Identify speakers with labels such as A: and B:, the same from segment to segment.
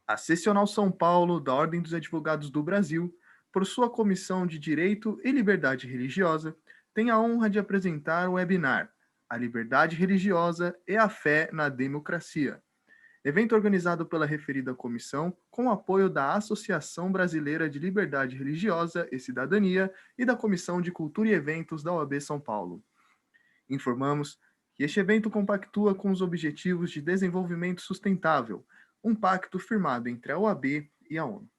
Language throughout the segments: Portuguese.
A: A Seccional São Paulo da Ordem dos Advogados do Brasil, por sua Comissão de Direito e Liberdade Religiosa, tem a honra de apresentar o webinar A Liberdade Religiosa e a Fé na Democracia, evento organizado pela referida comissão com apoio da Associação Brasileira de Liberdade Religiosa e Cidadania e da Comissão de Cultura e Eventos da OAB São Paulo. Informamos que este evento compactua com os Objetivos de Desenvolvimento Sustentável, um pacto firmado entre a OAB e a ONU.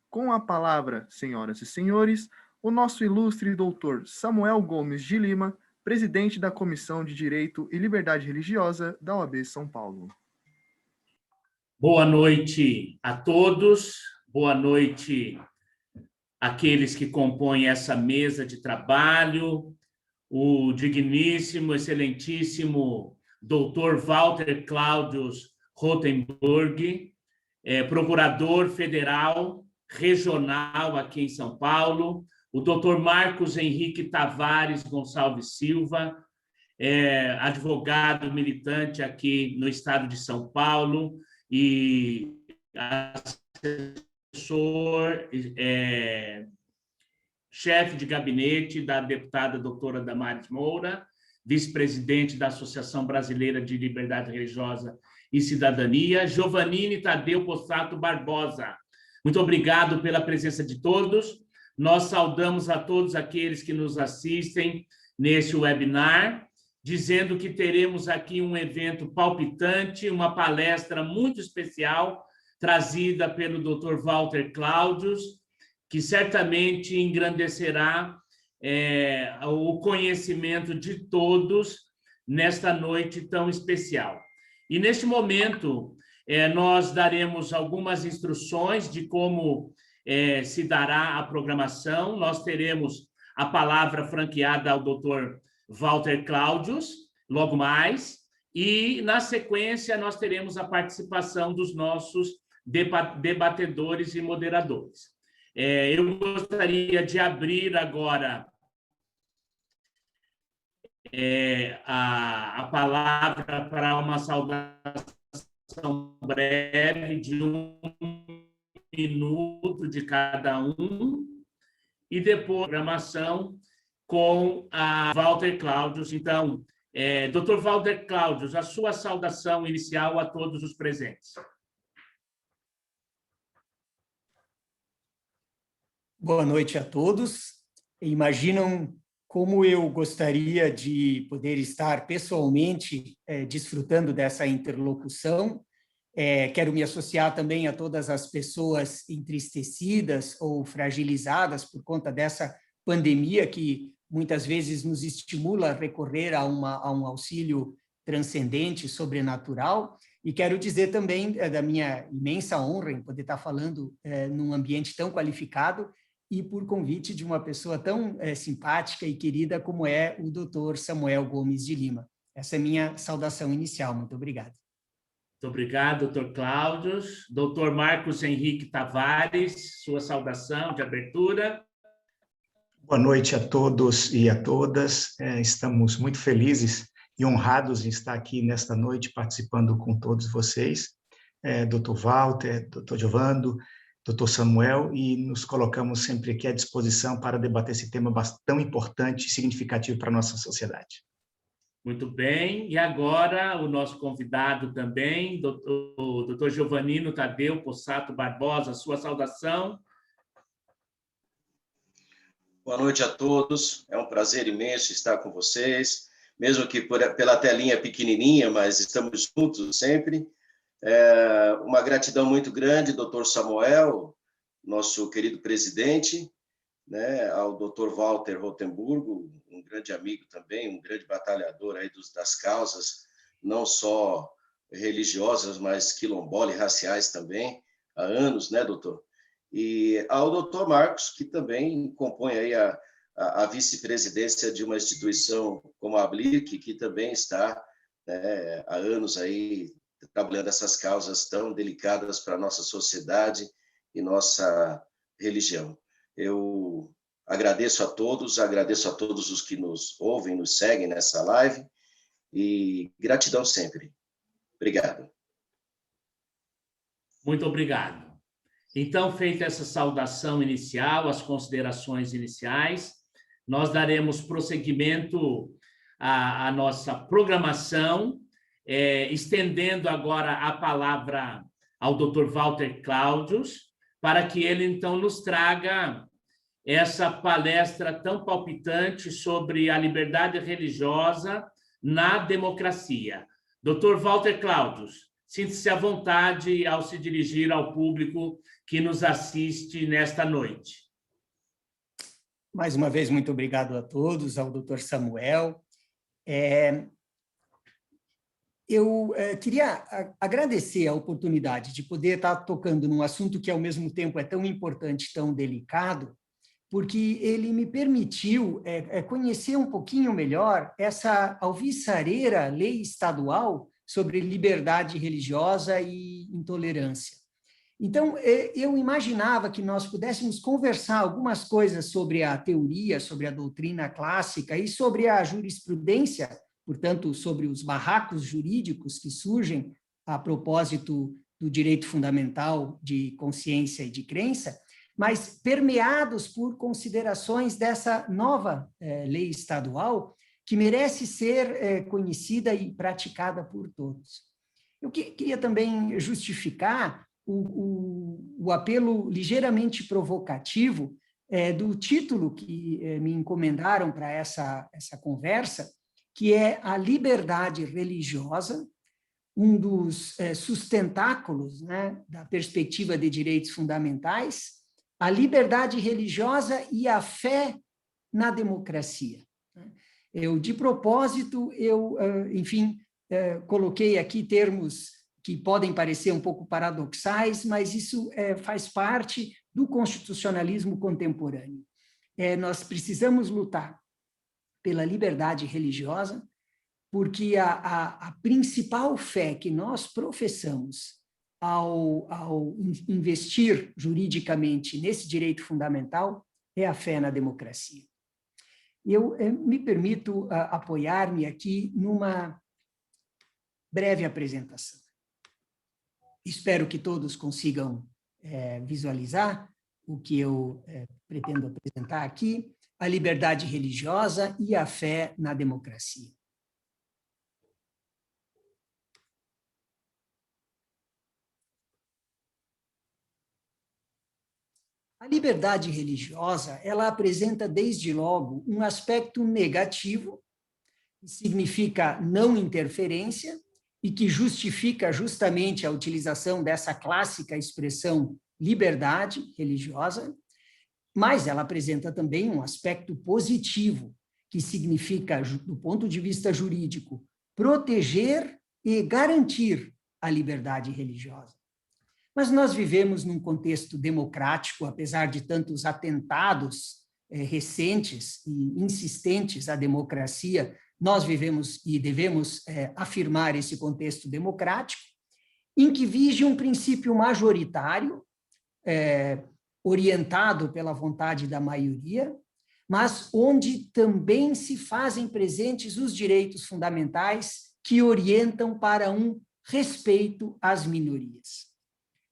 A: Com a palavra, senhoras e senhores, o nosso ilustre doutor Samuel Gomes de Lima, presidente da Comissão de Direito e Liberdade Religiosa da OAB São Paulo.
B: Boa noite a todos, boa noite àqueles que compõem essa mesa de trabalho, o digníssimo, excelentíssimo doutor Walter Claudius Rotenburg, procurador federal regional aqui em São Paulo, o doutor Marcos Henrique Tavares Gonçalves Silva, advogado militante aqui no estado de São Paulo e assessor, chefe de gabinete da deputada doutora Damares Moura, vice-presidente da Associação Brasileira de Liberdade Religiosa e Cidadania, Giovannini Tadeu Possato Barbosa. Muito obrigado pela presença de todos. Nós saudamos a todos aqueles que nos assistem neste webinar, dizendo que teremos aqui um evento palpitante, uma palestra muito especial, trazida pelo Dr. Walter Claudius, que certamente engrandecerá o conhecimento de todos nesta noite tão especial. E, neste momento, nós daremos algumas instruções de como se dará a programação. Nós teremos a palavra franqueada ao Dr. Walter Claudius, logo mais, e, na sequência, nós teremos a participação dos nossos debatedores e moderadores. Eu gostaria de abrir agora a palavra para uma saudação breve de 1 minuto de cada um, e depois a programação com a Walter Claudius. Então, Dr. Walter Claudius, a sua saudação inicial a todos os presentes.
C: Boa noite a todos. Imaginam como eu gostaria de poder estar pessoalmente desfrutando dessa interlocução. Quero me associar também a todas as pessoas entristecidas ou fragilizadas por conta dessa pandemia que muitas vezes nos estimula a recorrer a um auxílio transcendente, sobrenatural. E quero dizer também da minha imensa honra em poder estar falando num ambiente tão qualificado e por convite de uma pessoa tão simpática e querida como é o doutor Samuel Gomes de Lima. Essa é a minha saudação inicial. Muito obrigado.
B: Muito obrigado, doutor Claudius. Doutor Marcos Henrique Tavares, sua saudação de abertura.
D: Boa noite a todos e a todas. Estamos muito felizes e honrados em estar aqui nesta noite participando com todos vocês. Doutor Walter, doutor Giovando, doutor Samuel, e nos colocamos sempre aqui à disposição para debater esse tema tão importante e significativo para a nossa sociedade.
B: Muito bem. E agora o nosso convidado também, doutor Giovannino Tadeu Possato Barbosa, sua saudação.
E: Boa noite a todos. É um prazer imenso estar com vocês, mesmo que pela telinha pequenininha, mas estamos juntos sempre. Uma gratidão muito grande, doutor Samuel, nosso querido presidente, né, ao doutor Walter Rotenburg, um grande amigo também, um grande batalhador aí das causas, não só religiosas, mas quilombola e raciais também, há anos, né, doutor? E ao doutor Marcos, que também compõe aí a vice-presidência de uma instituição como a ABLIC, que também está há anos aí trabalhando essas causas tão delicadas para a nossa sociedade e nossa religião. Eu agradeço a todos os que nos ouvem, nos seguem nessa live, e gratidão sempre. Obrigado.
B: Muito obrigado. Então, feita essa saudação inicial, as considerações iniciais, nós daremos prosseguimento à nossa programação, estendendo agora a palavra ao Dr. Walter Cláudios, para que ele, então, nos traga essa palestra tão palpitante sobre a liberdade religiosa na democracia. Dr. Walter Cláudios, sinta-se à vontade ao se dirigir ao público que nos assiste nesta noite.
C: Mais uma vez, muito obrigado a todos, ao Dr. Samuel. Eu queria agradecer a oportunidade de poder estar tocando num assunto que, ao mesmo tempo, é tão importante, tão delicado, porque ele me permitiu conhecer um pouquinho melhor essa alvissareira lei estadual sobre liberdade religiosa e intolerância. Então, eu imaginava que nós pudéssemos conversar algumas coisas sobre a teoria, sobre a doutrina clássica e sobre a jurisprudência, portanto, sobre os barracos jurídicos que surgem a propósito do direito fundamental de consciência e de crença, mas permeados por considerações dessa nova lei estadual que merece ser conhecida e praticada por todos. Eu queria também justificar o apelo ligeiramente provocativo do título que me encomendaram para essa conversa, que é a liberdade religiosa, um dos sustentáculos, né, da perspectiva de direitos fundamentais, a liberdade religiosa e a fé na democracia. De propósito, enfim, coloquei aqui termos que podem parecer um pouco paradoxais, mas isso faz parte do constitucionalismo contemporâneo. Nós precisamos lutar pela liberdade religiosa, porque a principal fé que nós professamos ao investir juridicamente nesse direito fundamental é a fé na democracia. Eu me permito apoiar-me aqui numa breve apresentação. Espero que todos consigam visualizar o que eu pretendo apresentar aqui, a liberdade religiosa e a fé na democracia. A liberdade religiosa, ela apresenta desde logo um aspecto negativo, que significa não interferência e que justifica justamente a utilização dessa clássica expressão liberdade religiosa, mas ela apresenta também um aspecto positivo, que significa, do ponto de vista jurídico, proteger e garantir a liberdade religiosa. Mas nós vivemos num contexto democrático, apesar de tantos atentados recentes e insistentes à democracia, nós vivemos e devemos afirmar esse contexto democrático, em que vige um princípio majoritário, orientado pela vontade da maioria, mas onde também se fazem presentes os direitos fundamentais que orientam para um respeito às minorias.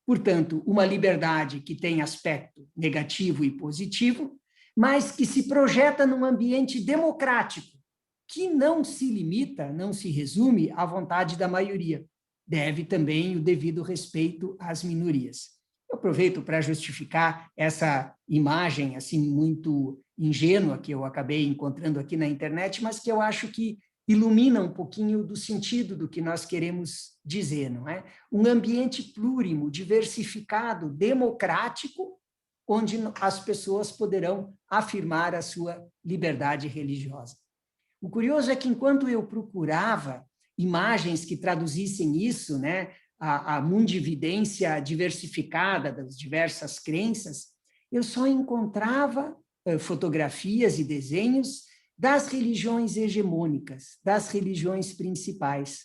C: Portanto, uma liberdade que tem aspecto negativo e positivo, mas que se projeta num ambiente democrático, que não se limita, não se resume à vontade da maioria. Deve também o devido respeito às minorias. Eu aproveito para justificar essa imagem assim muito ingênua que eu acabei encontrando aqui na internet, mas que eu acho que ilumina um pouquinho do sentido do que nós queremos dizer, não é? Um ambiente plurimo, diversificado, democrático, onde as pessoas poderão afirmar a sua liberdade religiosa. O curioso é que, enquanto eu procurava imagens que traduzissem isso, né, a mundividência diversificada das diversas crenças, eu só encontrava fotografias e desenhos das religiões hegemônicas, das religiões principais.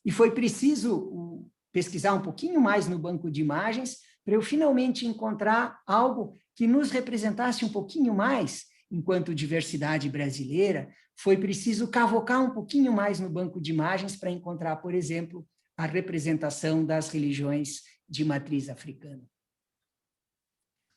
C: E foi preciso pesquisar um pouquinho mais no banco de imagens para eu finalmente encontrar algo que nos representasse um pouquinho mais, enquanto diversidade brasileira. Foi preciso cavocar um pouquinho mais no banco de imagens para encontrar, por exemplo, a representação das religiões de matriz africana.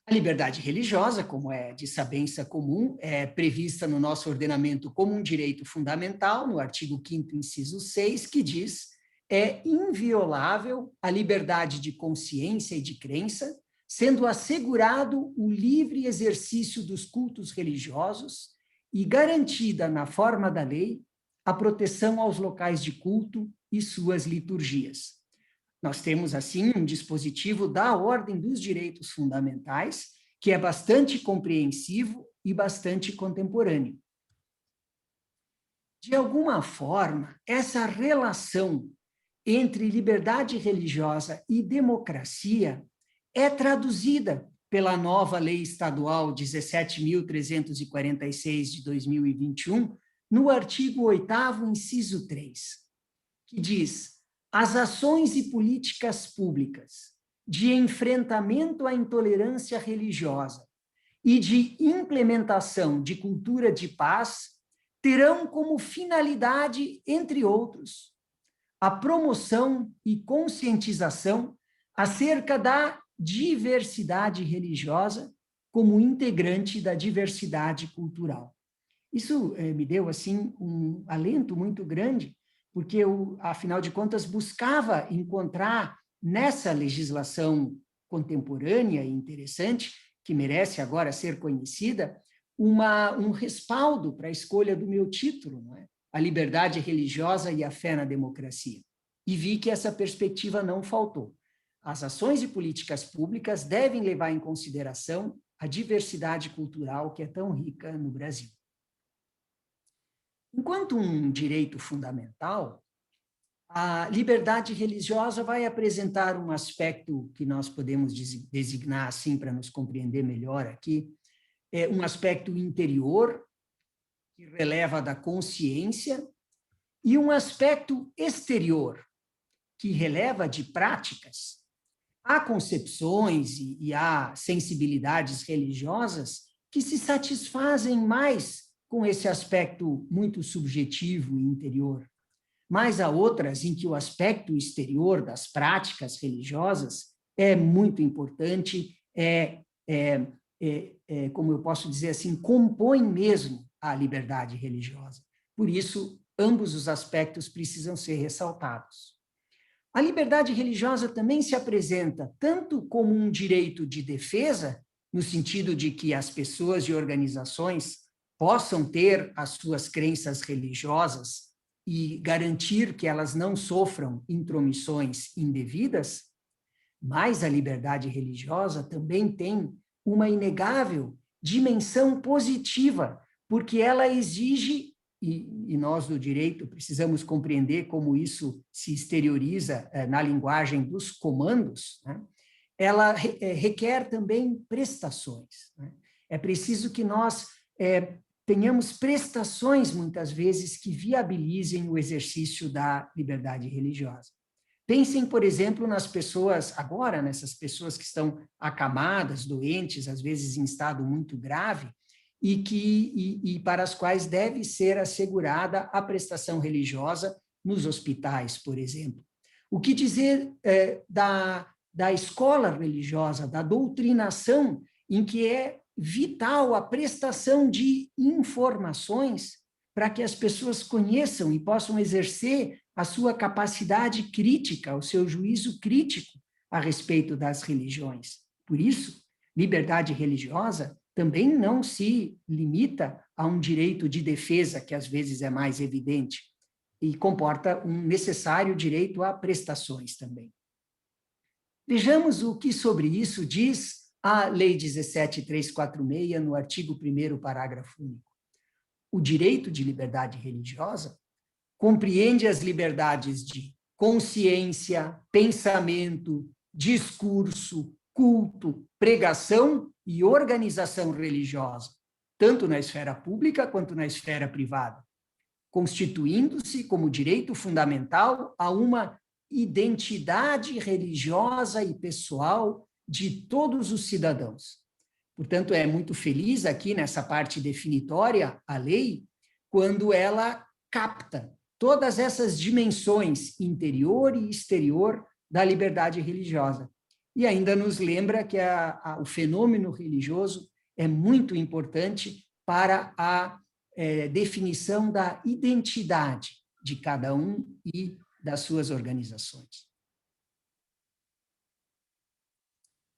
C: A liberdade religiosa, como é de sabença comum, é prevista no nosso ordenamento como um direito fundamental, no artigo 5º, inciso 6, que diz: é inviolável a liberdade de consciência e de crença, sendo assegurado o livre exercício dos cultos religiosos e garantida, na forma da lei, a proteção aos locais de culto e suas liturgias. Nós temos, assim, um dispositivo da Ordem dos Direitos Fundamentais, que é bastante compreensivo e bastante contemporâneo. De alguma forma, essa relação entre liberdade religiosa e democracia é traduzida pela nova Lei Estadual 17.346 de 2021, no artigo 8º, inciso 3, que diz: as ações e políticas públicas de enfrentamento à intolerância religiosa e de implementação de cultura de paz terão como finalidade, entre outros, a promoção e conscientização acerca da diversidade religiosa como integrante da diversidade cultural. Isso me deu, assim, um alento muito grande, porque eu, afinal de contas, buscava encontrar nessa legislação contemporânea e interessante, que merece agora ser conhecida, um respaldo para a escolha do meu título, não é? A liberdade religiosa e a fé na democracia. E vi que essa perspectiva não faltou. As ações e políticas públicas devem levar em consideração a diversidade cultural que é tão rica no Brasil. Enquanto um direito fundamental, a liberdade religiosa vai apresentar um aspecto que nós podemos designar assim para nos compreender melhor aqui, um aspecto interior, que releva da consciência, e um aspecto exterior, que releva de práticas. Há concepções e há sensibilidades religiosas que se satisfazem mais com esse aspecto muito subjetivo e interior. Mas há outras em que o aspecto exterior das práticas religiosas é muito importante, como eu posso dizer assim, compõe mesmo a liberdade religiosa. Por isso, ambos os aspectos precisam ser ressaltados. A liberdade religiosa também se apresenta tanto como um direito de defesa, no sentido de que as pessoas e organizações possam ter as suas crenças religiosas e garantir que elas não sofram intromissões indevidas, mas a liberdade religiosa também tem uma inegável dimensão positiva, porque ela exige, e nós do direito precisamos compreender como isso se exterioriza na linguagem dos comandos, né? Ela requer também prestações, né? É preciso que nós tenhamos prestações, muitas vezes, que viabilizem o exercício da liberdade religiosa. Pensem, por exemplo, nas pessoas, agora, nessas pessoas que estão acamadas, doentes, às vezes em estado muito grave, e para as quais deve ser assegurada a prestação religiosa nos hospitais, por exemplo. O que dizer da escola religiosa, da doutrinação, em que é vital a prestação de informações para que as pessoas conheçam e possam exercer a sua capacidade crítica, o seu juízo crítico a respeito das religiões. Por isso, liberdade religiosa também não se limita a um direito de defesa, que às vezes é mais evidente, e comporta um necessário direito a prestações também. Vejamos o que sobre isso diz a Lei 17.346, no artigo 1º, parágrafo único. O direito de liberdade religiosa compreende as liberdades de consciência, pensamento, discurso, culto, pregação e organização religiosa, tanto na esfera pública quanto na esfera privada, constituindo-se como direito fundamental a uma identidade religiosa e pessoal de todos os cidadãos. Portanto, é muito feliz aqui nessa parte definitória a lei, quando ela capta todas essas dimensões interior e exterior da liberdade religiosa, e ainda nos lembra que o fenômeno religioso é muito importante para a definição da identidade de cada um e das suas organizações.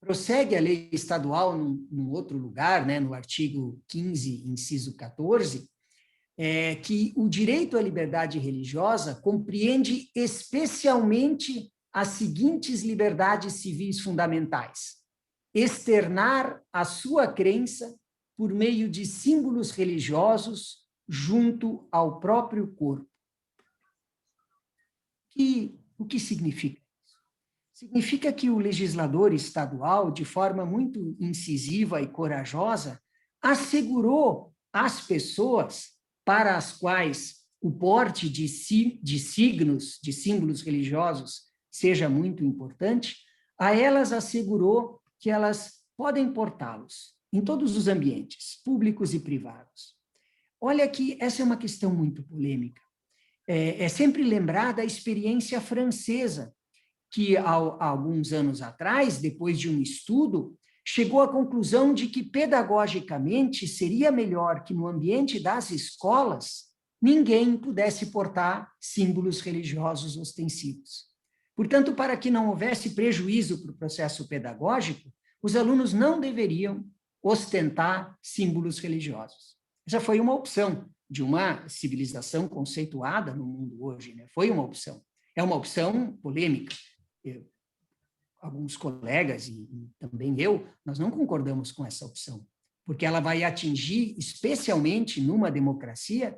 C: Prossegue a lei estadual num outro lugar, né, no artigo 15, inciso 14, que o direito à liberdade religiosa compreende especialmente as seguintes liberdades civis fundamentais: externar a sua crença por meio de símbolos religiosos junto ao próprio corpo. O que significa isso? Significa que o legislador estadual, de forma muito incisiva e corajosa, assegurou às pessoas para as quais o porte de signos, de símbolos religiosos, seja muito importante, a elas assegurou que elas podem portá-los em todos os ambientes, públicos e privados. Olha que essa é uma questão muito polêmica. É sempre lembrada a experiência francesa, que há alguns anos atrás, depois de um estudo, chegou à conclusão de que, pedagogicamente, seria melhor que no ambiente das escolas ninguém pudesse portar símbolos religiosos ostensivos. Portanto, para que não houvesse prejuízo para o processo pedagógico, os alunos não deveriam ostentar símbolos religiosos. Essa foi uma opção de uma civilização conceituada no mundo hoje, né? Foi uma opção. É uma opção polêmica. Alguns colegas, e também eu, nós não concordamos com essa opção, porque ela vai atingir, especialmente numa democracia,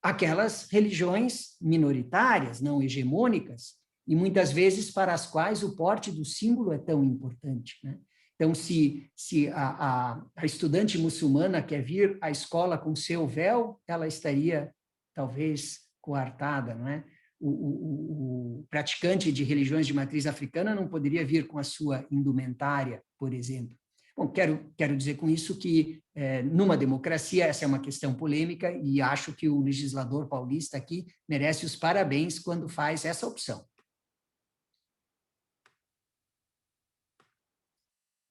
C: aquelas religiões minoritárias, não hegemônicas, e muitas vezes para as quais o porte do símbolo é tão importante, né? Então, se a estudante muçulmana quer vir à escola com seu véu, ela estaria, talvez, coartada, não é? O praticante de religiões de matriz africana não poderia vir com a sua indumentária, por exemplo. Bom, quero dizer com isso que, numa democracia, essa é uma questão polêmica e acho que o legislador paulista aqui merece os parabéns quando faz essa opção.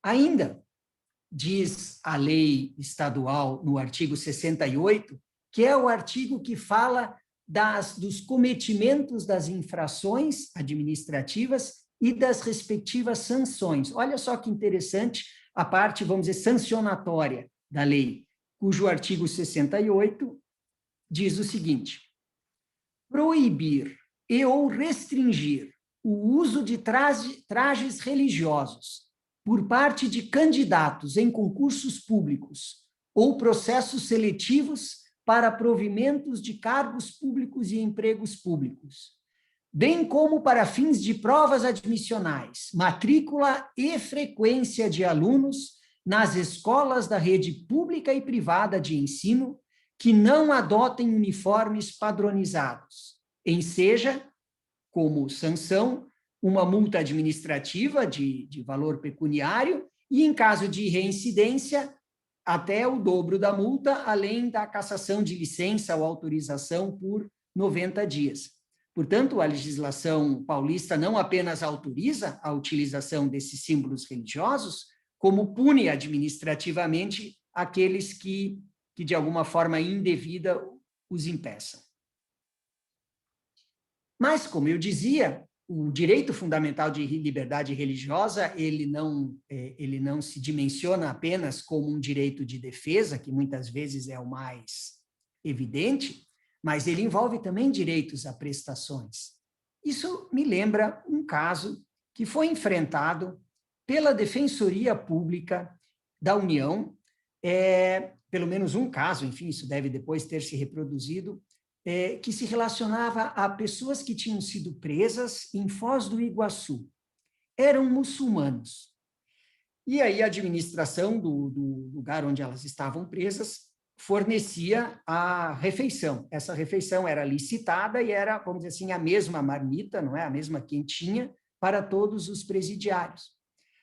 C: Ainda diz a lei estadual no artigo 68, que é o artigo que fala dos cometimentos das infrações administrativas e das respectivas sanções. Olha só que interessante a parte, vamos dizer, sancionatória da lei, cujo artigo 68 diz o seguinte: proibir e ou restringir o uso de trajes religiosos por parte de candidatos em concursos públicos ou processos seletivos para provimentos de cargos públicos e empregos públicos, bem como para fins de provas admissionais, matrícula e frequência de alunos nas escolas da rede pública e privada de ensino que não adotem uniformes padronizados, enseja, como sanção, uma multa administrativa de valor pecuniário e, em caso de reincidência, até o dobro da multa, além da cassação de licença ou autorização por 90 dias. Portanto, a legislação paulista não apenas autoriza a utilização desses símbolos religiosos, como pune administrativamente aqueles que de alguma forma indevida os impeçam. Mas, como eu dizia, o direito fundamental de liberdade religiosa, ele não se dimensiona apenas como um direito de defesa, que muitas vezes é o mais evidente, mas ele envolve também direitos a prestações. Isso me lembra um caso que foi enfrentado pela Defensoria Pública da União, pelo menos um caso, enfim, isso deve depois ter se reproduzido, que se relacionava a pessoas que tinham sido presas em Foz do Iguaçu. Eram muçulmanos. E aí a administração do lugar onde elas estavam presas fornecia a refeição. Essa refeição era licitada e era, vamos dizer assim, a mesma marmita, não é? A mesma quentinha para todos os presidiários.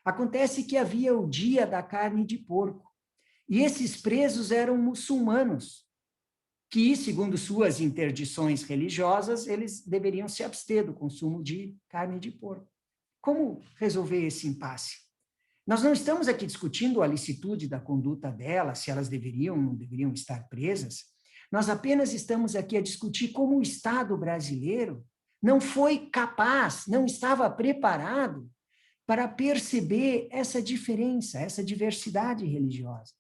C: Acontece que havia o dia da carne de porco. E esses presos eram muçulmanos, que, segundo suas interdições religiosas, eles deveriam se abster do consumo de carne de porco. como resolver esse impasse? Nós não estamos aqui discutindo a licitude da conduta delas, se elas deveriam ou não deveriam estar presas. Nós apenas estamos aqui a discutir como o Estado brasileiro não foi capaz, não estava preparado para perceber essa diferença, essa diversidade religiosa.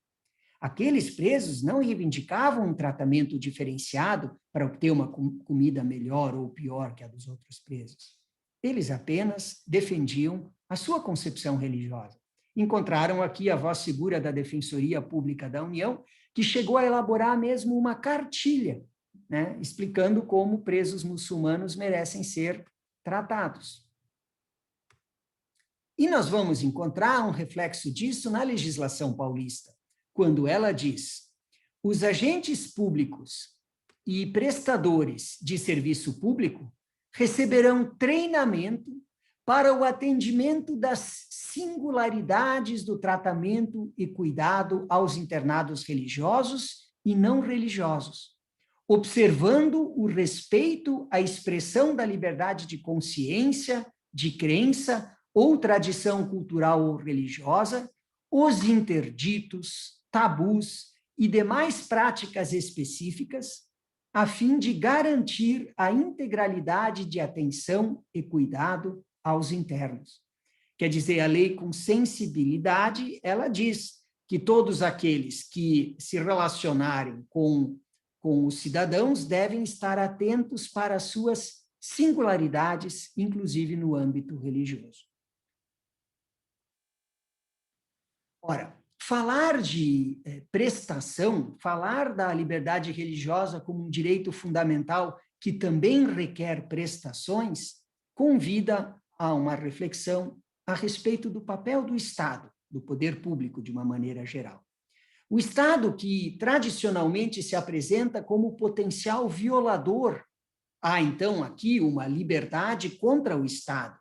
C: Aqueles presos não reivindicavam um tratamento diferenciado para obter uma comida melhor ou pior que a dos outros presos. Eles apenas defendiam a sua concepção religiosa. Encontraram aqui a voz segura da Defensoria Pública da União, que chegou a elaborar mesmo uma cartilha, né, explicando como presos muçulmanos merecem ser tratados. E nós vamos encontrar um reflexo disso na legislação paulista, quando ela diz: os agentes públicos e prestadores de serviço público receberão treinamento para o atendimento das singularidades do tratamento e cuidado aos internados religiosos e não religiosos, observando o respeito à expressão da liberdade de consciência, de crença ou tradição cultural ou religiosa, os interditos, tabus e demais práticas específicas, a fim de garantir a integralidade de atenção e cuidado aos internos. Quer dizer, a lei com sensibilidade, ela diz que todos aqueles que se relacionarem com os cidadãos devem estar atentos para as suas singularidades, inclusive no âmbito religioso. Ora, falar de prestação, falar da liberdade religiosa como um direito fundamental que também requer prestações, convida a uma reflexão a respeito do papel do Estado, do poder público de uma maneira geral. O Estado, que tradicionalmente se apresenta como potencial violador, há então aqui uma liberdade contra o Estado.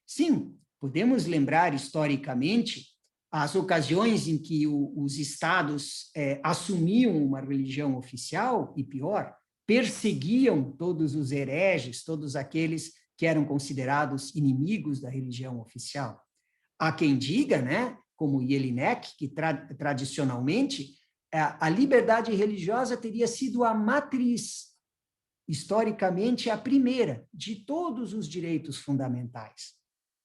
C: Sim, podemos lembrar historicamente as ocasiões em que os estados assumiam uma religião oficial, e pior, perseguiam todos os hereges, todos aqueles que eram considerados inimigos da religião oficial. Há quem diga, né, como Jelinek, que tradicionalmente a liberdade religiosa teria sido a matriz, historicamente a primeira, de todos os direitos fundamentais.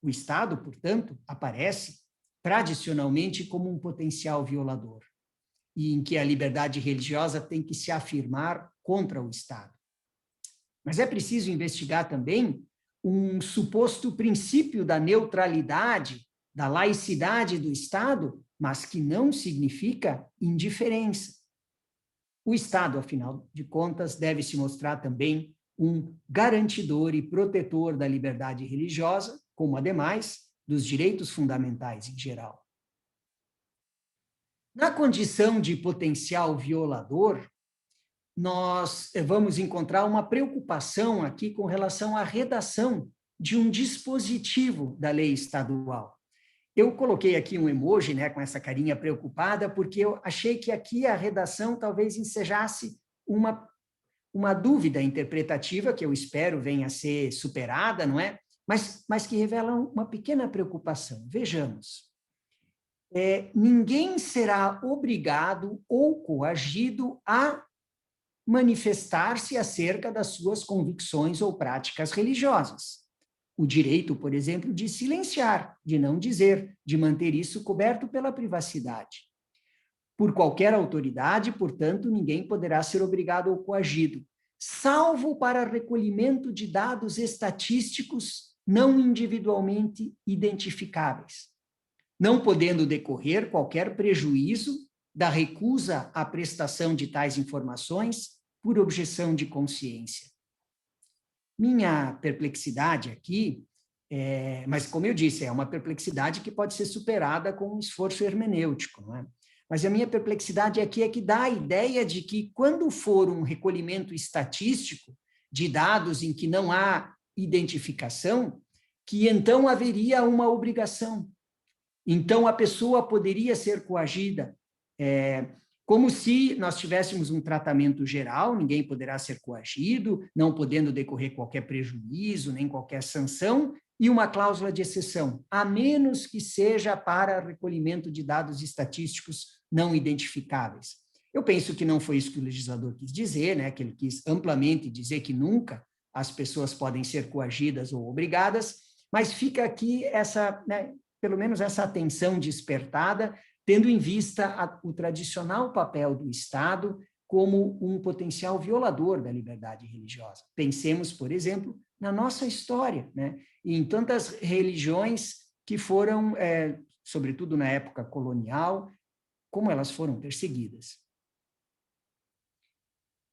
C: O Estado, portanto, aparece tradicionalmente como um potencial violador, e em que a liberdade religiosa tem que se afirmar contra o Estado. Mas é preciso investigar também um suposto princípio da neutralidade, da laicidade do Estado, mas que não significa indiferença. O Estado, afinal de contas, deve se mostrar também um garantidor e protetor da liberdade religiosa, como, ademais, dos direitos fundamentais em geral. Na condição de potencial violador, nós vamos encontrar uma preocupação aqui com relação à redação de um dispositivo da lei estadual. Eu coloquei aqui um emoji, né, com essa carinha preocupada, porque eu achei que aqui a redação talvez ensejasse uma dúvida interpretativa, que eu espero venha a ser superada, não é? Mas que revela uma pequena preocupação. Vejamos. Ninguém será obrigado ou coagido a manifestar-se acerca das suas convicções ou práticas religiosas. O direito, por exemplo, de silenciar, de não dizer, de manter isso coberto pela privacidade. Por qualquer autoridade, portanto, ninguém poderá ser obrigado ou coagido, salvo para recolhimento de dados estatísticos não individualmente identificáveis, não podendo decorrer qualquer prejuízo da recusa à prestação de tais informações por objeção de consciência. Minha perplexidade aqui, mas como eu disse, é uma perplexidade que pode ser superada com um esforço hermenêutico, não é? Mas a minha perplexidade aqui é que dá a ideia de que quando for um recolhimento estatístico de dados em que não há identificação, que então haveria uma obrigação. Então a pessoa poderia ser coagida, como se nós tivéssemos um tratamento geral, ninguém poderá ser coagido, não podendo decorrer qualquer prejuízo, nem qualquer sanção, e uma cláusula de exceção, a menos que seja para recolhimento de dados estatísticos não identificáveis. Eu penso que não foi isso que o legislador quis dizer, né? Que ele quis amplamente dizer que nunca as pessoas podem ser coagidas ou obrigadas, mas fica aqui essa, né, pelo menos essa atenção despertada, tendo em vista o tradicional papel do Estado como um potencial violador da liberdade religiosa. Pensemos, por exemplo, na nossa história, né? E em tantas religiões que foram, sobretudo na época colonial, como elas foram perseguidas.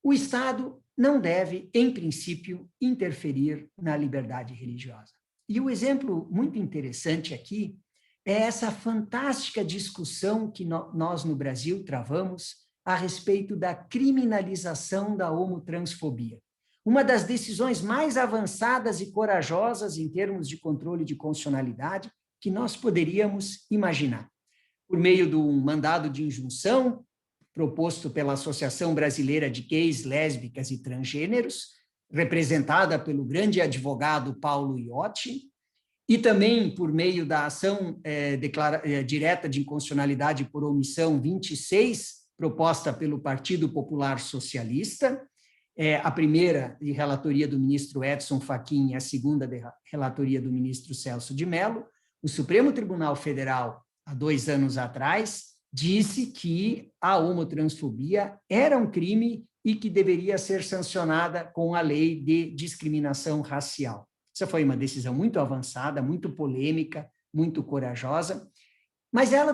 C: O Estado não deve, em princípio, interferir na liberdade religiosa. E o exemplo muito interessante aqui é essa fantástica discussão que nós no Brasil travamos a respeito da criminalização da homotransfobia. Uma das decisões mais avançadas e corajosas em termos de controle de constitucionalidade que nós poderíamos imaginar. Por meio de um mandado de injunção proposto pela Associação Brasileira de Gays, Lésbicas e Transgêneros, representada pelo grande advogado Paulo Iotti, e também por meio da ação direta de inconstitucionalidade por omissão 26, proposta pelo Partido Popular Socialista, a primeira de relatoria do ministro Edson Fachin e a segunda de relatoria do ministro Celso de Mello. O Supremo Tribunal Federal, há 2 anos atrás, disse que a homotransfobia era um crime e que deveria ser sancionada com a lei de discriminação racial. Essa foi uma decisão muito avançada, muito polêmica, muito corajosa, mas ela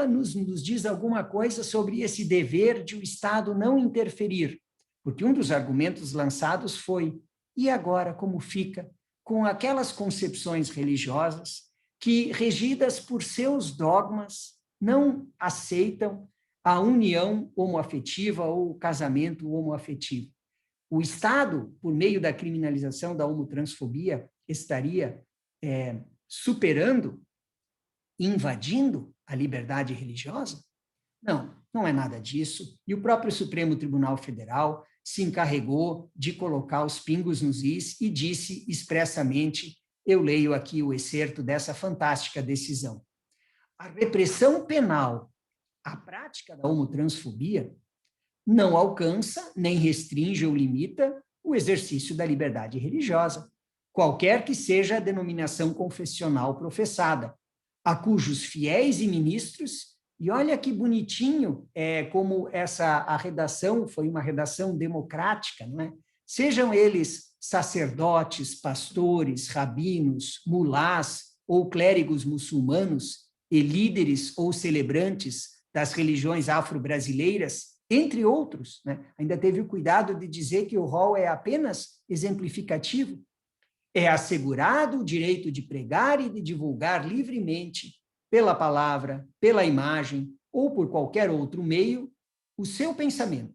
C: nos diz alguma coisa sobre esse dever de o Estado não interferir, porque um dos argumentos lançados foi: e agora como fica com aquelas concepções religiosas que, regidas por seus dogmas, não aceitam a união homoafetiva ou o casamento homoafetivo? O Estado, por meio da criminalização da homotransfobia, estaria superando, invadindo a liberdade religiosa? Não, não é nada disso. E o próprio Supremo Tribunal Federal se encarregou de colocar os pingos nos is e disse expressamente, eu leio aqui o excerto dessa fantástica decisão: a repressão penal à prática da homotransfobia não alcança, nem restringe ou limita o exercício da liberdade religiosa, qualquer que seja a denominação confessional professada, a cujos fiéis e ministros, e olha que bonitinho como a redação foi uma redação democrática, não é? Sejam eles sacerdotes, pastores, rabinos, mulás ou clérigos muçulmanos e líderes ou celebrantes das religiões afro-brasileiras, entre outros, né? Ainda teve o cuidado de dizer que o rol é apenas exemplificativo. É assegurado o direito de pregar e de divulgar livremente, pela palavra, pela imagem ou por qualquer outro meio, o seu pensamento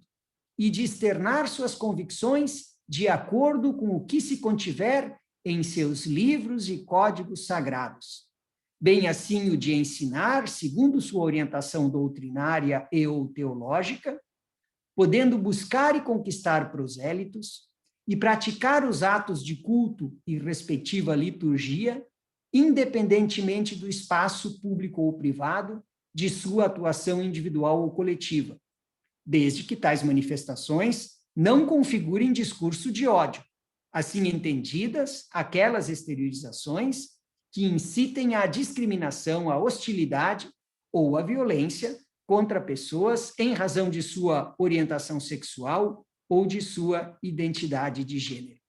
C: e de externar suas convicções de acordo com o que se contiver em seus livros e códigos sagrados. Bem assim o de ensinar, segundo sua orientação doutrinária e ou teológica, podendo buscar e conquistar prosélitos e praticar os atos de culto e respectiva liturgia, independentemente do espaço público ou privado, de sua atuação individual ou coletiva, desde que tais manifestações não configurem discurso de ódio, assim entendidas aquelas exteriorizações que incitem à discriminação, à hostilidade ou à violência contra pessoas em razão de sua orientação sexual ou de sua identidade de gênero.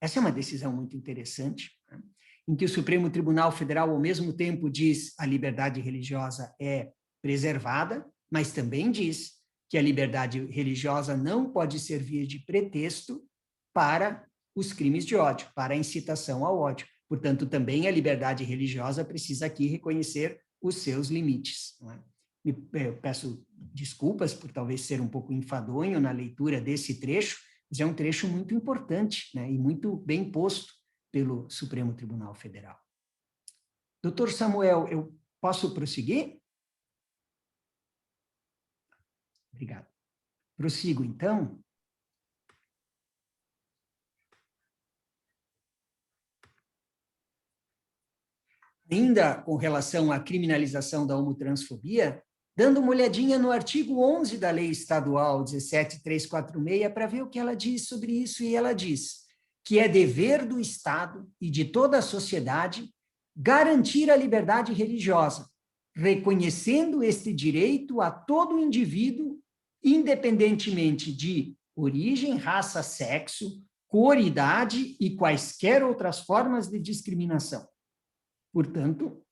C: Essa é uma decisão muito interessante, né? Em que o Supremo Tribunal Federal, ao mesmo tempo, diz que a liberdade religiosa é preservada, mas também diz que a liberdade religiosa não pode servir de pretexto para os crimes de ódio, para a incitação ao ódio. Portanto, também a liberdade religiosa precisa aqui reconhecer os seus limites, não é? Eu peço desculpas por talvez ser um pouco enfadonho na leitura desse trecho, mas é um trecho muito importante, né, e muito bem posto pelo Supremo Tribunal Federal. Doutor Samuel, eu posso prosseguir? Obrigado. Prossigo, então. Ainda com relação à criminalização da homotransfobia, dando uma olhadinha no artigo 11 da Lei Estadual 17.346 para ver o que ela diz sobre isso, e ela diz que é dever do Estado e de toda a sociedade garantir a liberdade religiosa, reconhecendo este direito a todo indivíduo, independentemente de origem, raça, sexo, cor, idade e quaisquer outras formas de discriminação. Portanto,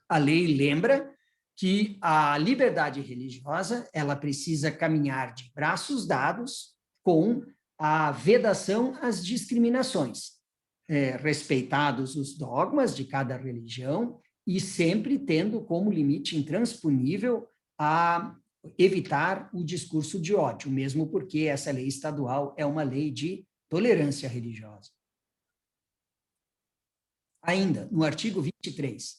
C: a lei lembra que a liberdade religiosa ela precisa caminhar de braços dados com a vedação às discriminações, respeitados os dogmas de cada religião e sempre tendo como limite intransponível a evitar o discurso de ódio, mesmo porque essa lei estadual é uma lei de tolerância religiosa. Ainda, no artigo 23,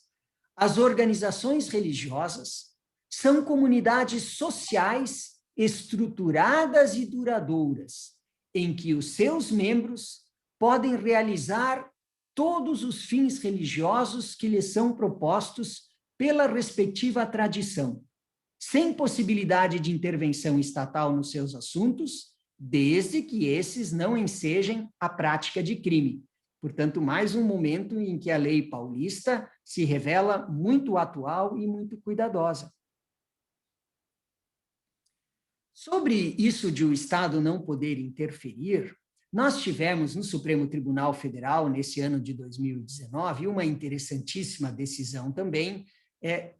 C: as organizações religiosas são comunidades sociais estruturadas e duradouras, em que os seus membros podem realizar todos os fins religiosos que lhes são propostos pela respectiva tradição, sem possibilidade de intervenção estatal nos seus assuntos, desde que esses não ensejem a prática de crime. Portanto, mais um momento em que a lei paulista se revela muito atual e muito cuidadosa. Sobre isso de o Estado não poder interferir, nós tivemos no Supremo Tribunal Federal, nesse ano de 2019, uma interessantíssima decisão também,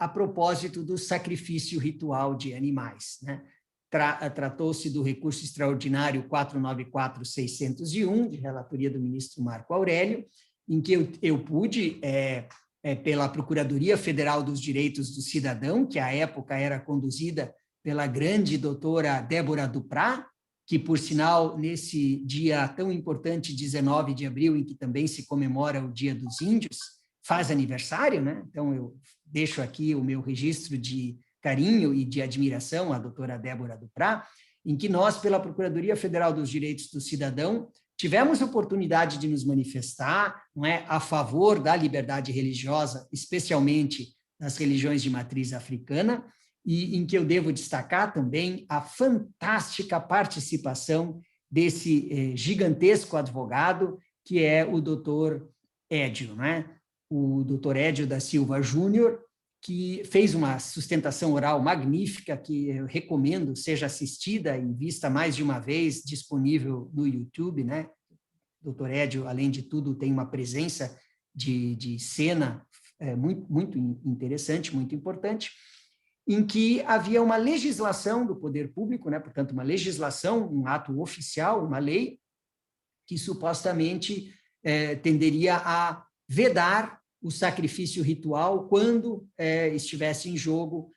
C: a propósito do sacrifício ritual de animais, né? Tratou-se do recurso extraordinário 494-601, de relatoria do ministro Marco Aurélio, em que eu pude, pela Procuradoria Federal dos Direitos do Cidadão, que à época era conduzida pela grande doutora Débora Duprá, que, por sinal, nesse dia tão importante, 19 de abril, em que também se comemora o Dia dos Índios, faz aniversário, né? Então, eu deixo aqui o meu registro de carinho e de admiração à doutora Débora Duprá, em que nós, pela Procuradoria Federal dos Direitos do Cidadão, tivemos a oportunidade de nos manifestar, não é, a favor da liberdade religiosa, especialmente das religiões de matriz africana, e em que eu devo destacar também a fantástica participação desse gigantesco advogado, que é o doutor Édio, né? O doutor Édio da Silva Júnior, que fez uma sustentação oral magnífica, que eu recomendo seja assistida e vista mais de uma vez, disponível no YouTube, né? O doutor Édio, além de tudo, tem uma presença de cena muito interessante, muito importante, em que havia uma legislação do poder público, né? Portanto, uma legislação, um ato oficial, uma lei, que supostamente tenderia a vedar o sacrifício ritual quando estivesse em jogo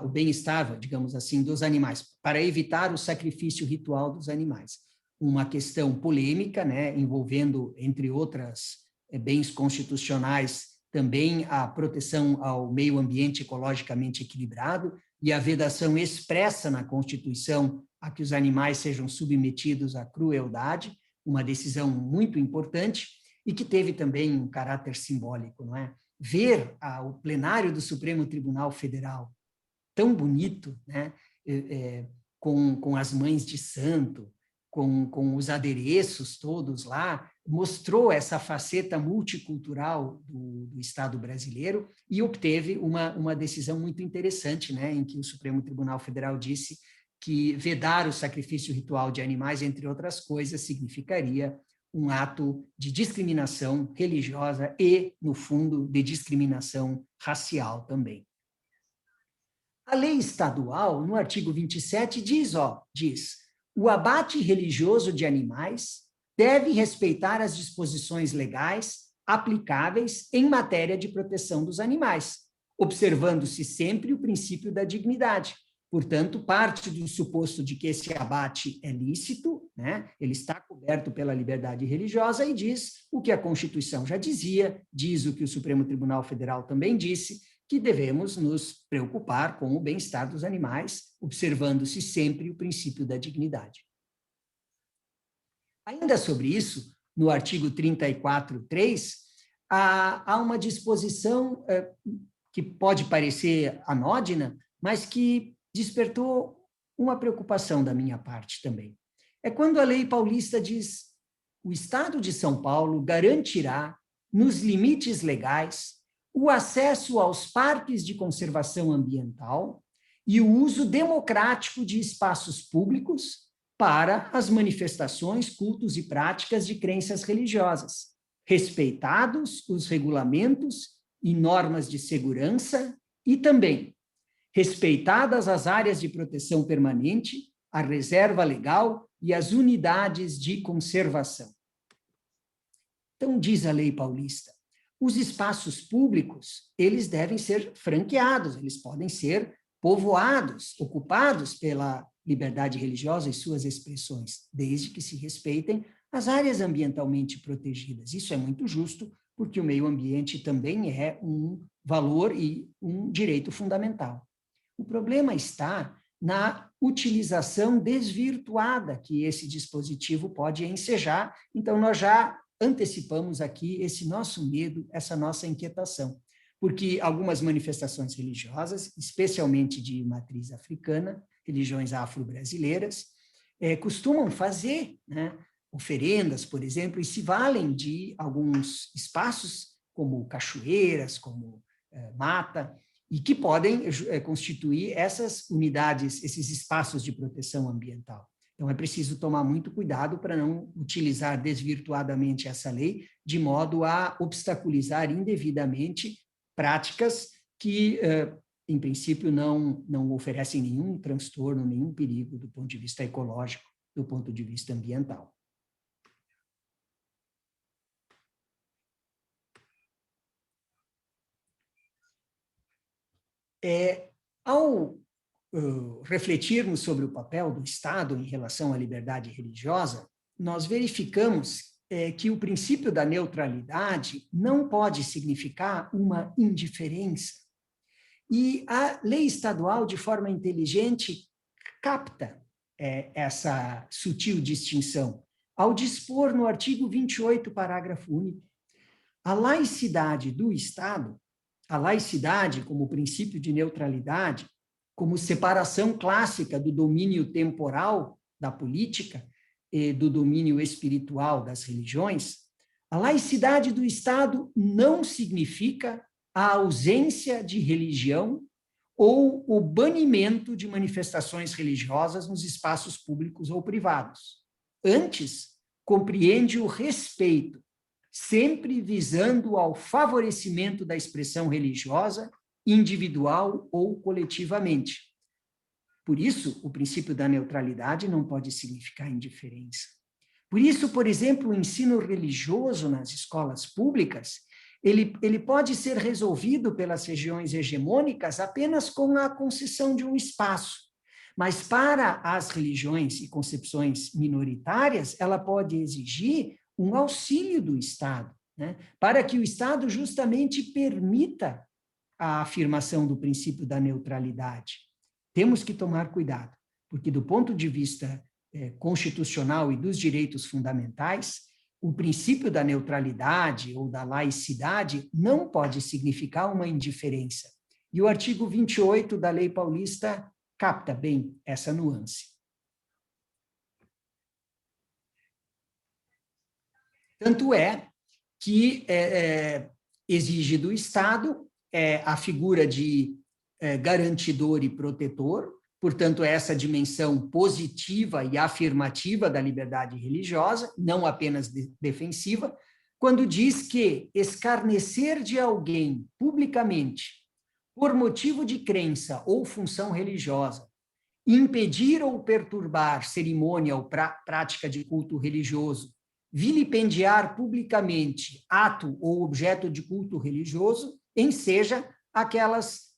C: o bem-estar, digamos assim, dos animais, para evitar o sacrifício ritual dos animais. Uma questão polêmica, né, envolvendo, entre outras bens constitucionais, também a proteção ao meio ambiente ecologicamente equilibrado e a vedação expressa na Constituição a que os animais sejam submetidos à crueldade, uma decisão muito importante e que teve também um caráter simbólico, não é? Ver o plenário do Supremo Tribunal Federal tão bonito, né? Com as mães de santo, com os adereços todos lá, mostrou essa faceta multicultural do Estado brasileiro e obteve uma decisão muito interessante, né, em que o Supremo Tribunal Federal disse que vedar o sacrifício ritual de animais, entre outras coisas, significaria um ato de discriminação religiosa e, no fundo, de discriminação racial também. A lei estadual, no artigo 27, diz, o abate religioso de animais deve respeitar as disposições legais aplicáveis em matéria de proteção dos animais, observando-se sempre o princípio da dignidade. Portanto, parte do suposto de que esse abate é lícito, né? Ele está coberto pela liberdade religiosa e diz o que a Constituição já dizia, diz o que o Supremo Tribunal Federal também disse, que devemos nos preocupar com o bem-estar dos animais, observando-se sempre o princípio da dignidade. Ainda sobre isso, no artigo 34.3, há uma disposição que pode parecer anódina, mas que despertou uma preocupação da minha parte também. É quando a lei paulista diz: o Estado de São Paulo garantirá, nos limites legais, o acesso aos parques de conservação ambiental e o uso democrático de espaços públicos para as manifestações, cultos e práticas de crenças religiosas, respeitados os regulamentos e normas de segurança e também respeitadas as áreas de proteção permanente, a reserva legal e as unidades de conservação. Então, diz a lei paulista, os espaços públicos, eles devem ser franqueados, eles podem ser povoados, ocupados pela liberdade religiosa e suas expressões, desde que se respeitem as áreas ambientalmente protegidas. Isso é muito justo, porque o meio ambiente também é um valor e um direito fundamental. O problema está na utilização desvirtuada que esse dispositivo pode ensejar. Então, nós já antecipamos aqui esse nosso medo, essa nossa inquietação, porque algumas manifestações religiosas, especialmente de matriz africana, religiões afro-brasileiras, costumam fazer, né, oferendas, por exemplo, e se valem de alguns espaços, como cachoeiras, como mata, e que podem constituir essas unidades, esses espaços de proteção ambiental. Então, é preciso tomar muito cuidado para não utilizar desvirtuadamente essa lei, de modo a obstaculizar indevidamente práticas que, em princípio, não oferecem nenhum transtorno, nenhum perigo do ponto de vista ecológico, do ponto de vista ambiental. Ao refletirmos sobre o papel do Estado em relação à liberdade religiosa, nós verificamos que o princípio da neutralidade não pode significar uma indiferença. E a lei estadual, de forma inteligente, capta essa sutil distinção, ao dispor no artigo 28, parágrafo único, a laicidade do Estado, a laicidade como princípio de neutralidade, como separação clássica do domínio temporal da política e do domínio espiritual das religiões, a laicidade do Estado não significa a ausência de religião ou o banimento de manifestações religiosas nos espaços públicos ou privados. Antes, compreende o respeito, sempre visando ao favorecimento da expressão religiosa, individual ou coletivamente. Por isso, o princípio da neutralidade não pode significar indiferença. Por isso, por exemplo, o ensino religioso nas escolas públicas, ele pode ser resolvido pelas regiões hegemônicas apenas com a concessão de um espaço. Mas para as religiões e concepções minoritárias, ela pode exigir um auxílio do Estado, né, para que o Estado justamente permita a afirmação do princípio da neutralidade. Temos que tomar cuidado, porque do ponto de vista constitucional e dos direitos fundamentais, o princípio da neutralidade ou da laicidade não pode significar uma indiferença. E o artigo 28 da Lei Paulista capta bem essa nuance. Tanto é que exige do Estado a figura de garantidor e protetor, portanto, essa dimensão positiva e afirmativa da liberdade religiosa, não apenas defensiva, quando diz que escarnecer de alguém publicamente por motivo de crença ou função religiosa, impedir ou perturbar cerimônia ou prática de culto religioso, vilipendiar publicamente ato ou objeto de culto religioso, enseja aquelas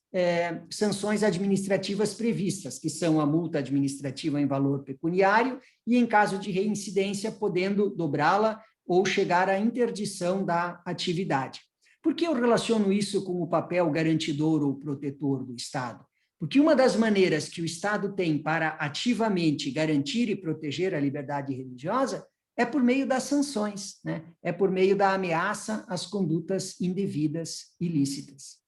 C: sanções administrativas previstas, que são a multa administrativa em valor pecuniário e, em caso de reincidência, podendo dobrá-la ou chegar à interdição da atividade. Por que eu relaciono isso com o papel garantidor ou protetor do Estado? Porque uma das maneiras que o Estado tem para ativamente garantir e proteger a liberdade religiosa é por meio das sanções, né? É por meio da ameaça às condutas indevidas, ilícitas.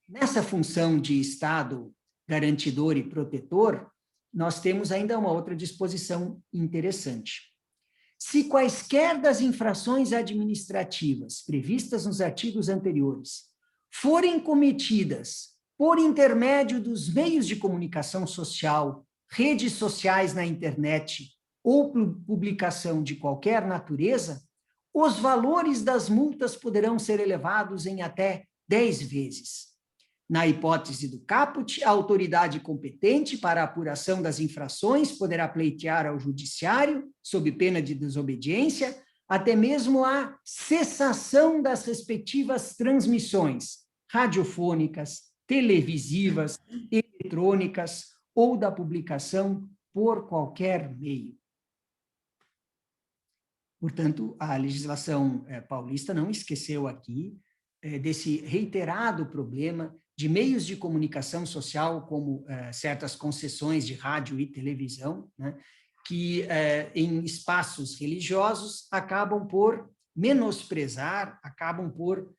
C: Nessa função de Estado garantidor e protetor, nós temos ainda uma outra disposição interessante. Se quaisquer das infrações administrativas previstas nos artigos anteriores forem cometidas por intermédio dos meios de comunicação social, redes sociais na internet ou publicação de qualquer natureza, os valores das multas poderão ser elevados em até 10 vezes. Na hipótese do caput, a autoridade competente para a apuração das infrações poderá pleitear ao judiciário, sob pena de desobediência, até mesmo a cessação das respectivas transmissões radiofônicas, televisivas, eletrônicas ou da publicação por qualquer meio. Portanto, a legislação paulista não esqueceu aqui desse reiterado problema de meios de comunicação social, como certas concessões de rádio e televisão, né, que em espaços religiosos acabam por menosprezar, acabam por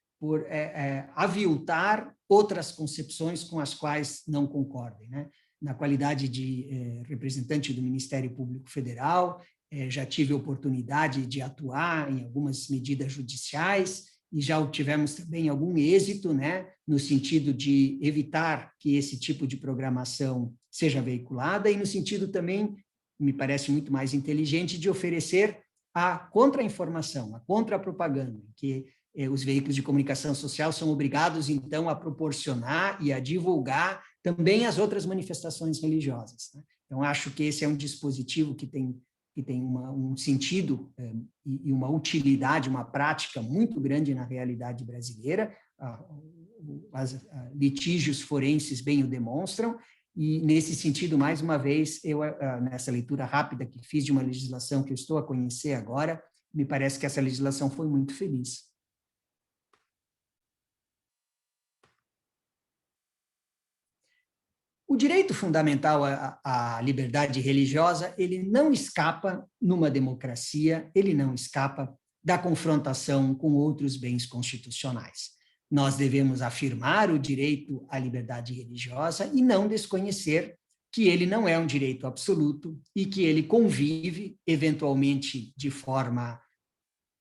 C: aviltar outras concepções com as quais não concordem, né? Na qualidade de representante do Ministério Público Federal, já tive a oportunidade de atuar em algumas medidas judiciais e já obtivemos também algum êxito, né, no sentido de evitar que esse tipo de programação seja veiculada e no sentido também, me parece muito mais inteligente, de oferecer a contra-informação, a contra-propaganda, que os veículos de comunicação social são obrigados, então, a proporcionar e a divulgar também as outras manifestações religiosas, né? Então, acho que esse é um dispositivo que tem um sentido e uma utilidade, uma prática muito grande na realidade brasileira. Os litígios forenses bem o demonstram, e, nesse sentido, mais uma vez, eu, nessa leitura rápida que fiz de uma legislação que eu estou a conhecer agora, me parece que essa legislação foi muito feliz. O direito fundamental à liberdade religiosa, ele não escapa, numa democracia, ele não escapa da confrontação com outros bens constitucionais. Nós devemos afirmar o direito à liberdade religiosa e não desconhecer que ele não é um direito absoluto e que ele convive, eventualmente de forma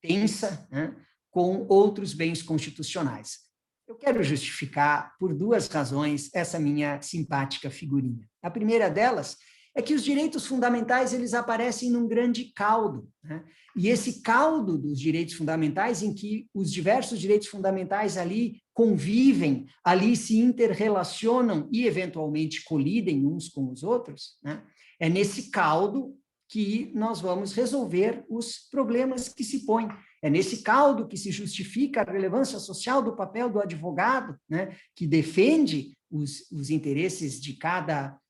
C: tensa, né, com outros bens constitucionais. Eu quero justificar, por duas razões, essa minha simpática figurinha. A primeira delas é que os direitos fundamentais, eles aparecem num grande caldo, né? E esse caldo dos direitos fundamentais, em que os diversos direitos fundamentais ali convivem, ali se interrelacionam e, eventualmente, colidem uns com os outros, né? É nesse caldo que nós vamos resolver os problemas que se põem. É nesse caldo que se justifica a relevância social do papel do advogado, né, que defende os interesses de cada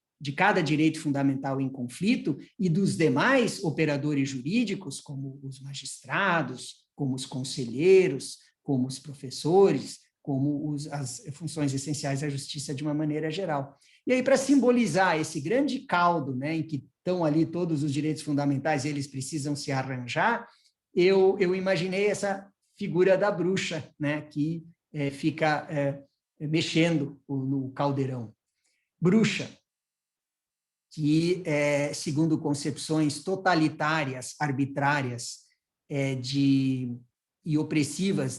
C: direito fundamental em conflito e dos demais operadores jurídicos, como os magistrados, como os conselheiros, como os professores, como as funções essenciais da justiça de uma maneira geral. E aí, para simbolizar esse grande caldo, né, em que estão ali todos os direitos fundamentais, eles precisam se arranjar, eu imaginei essa figura da bruxa, né, que fica mexendo no caldeirão. Bruxa, que, segundo concepções totalitárias, arbitrárias e opressivas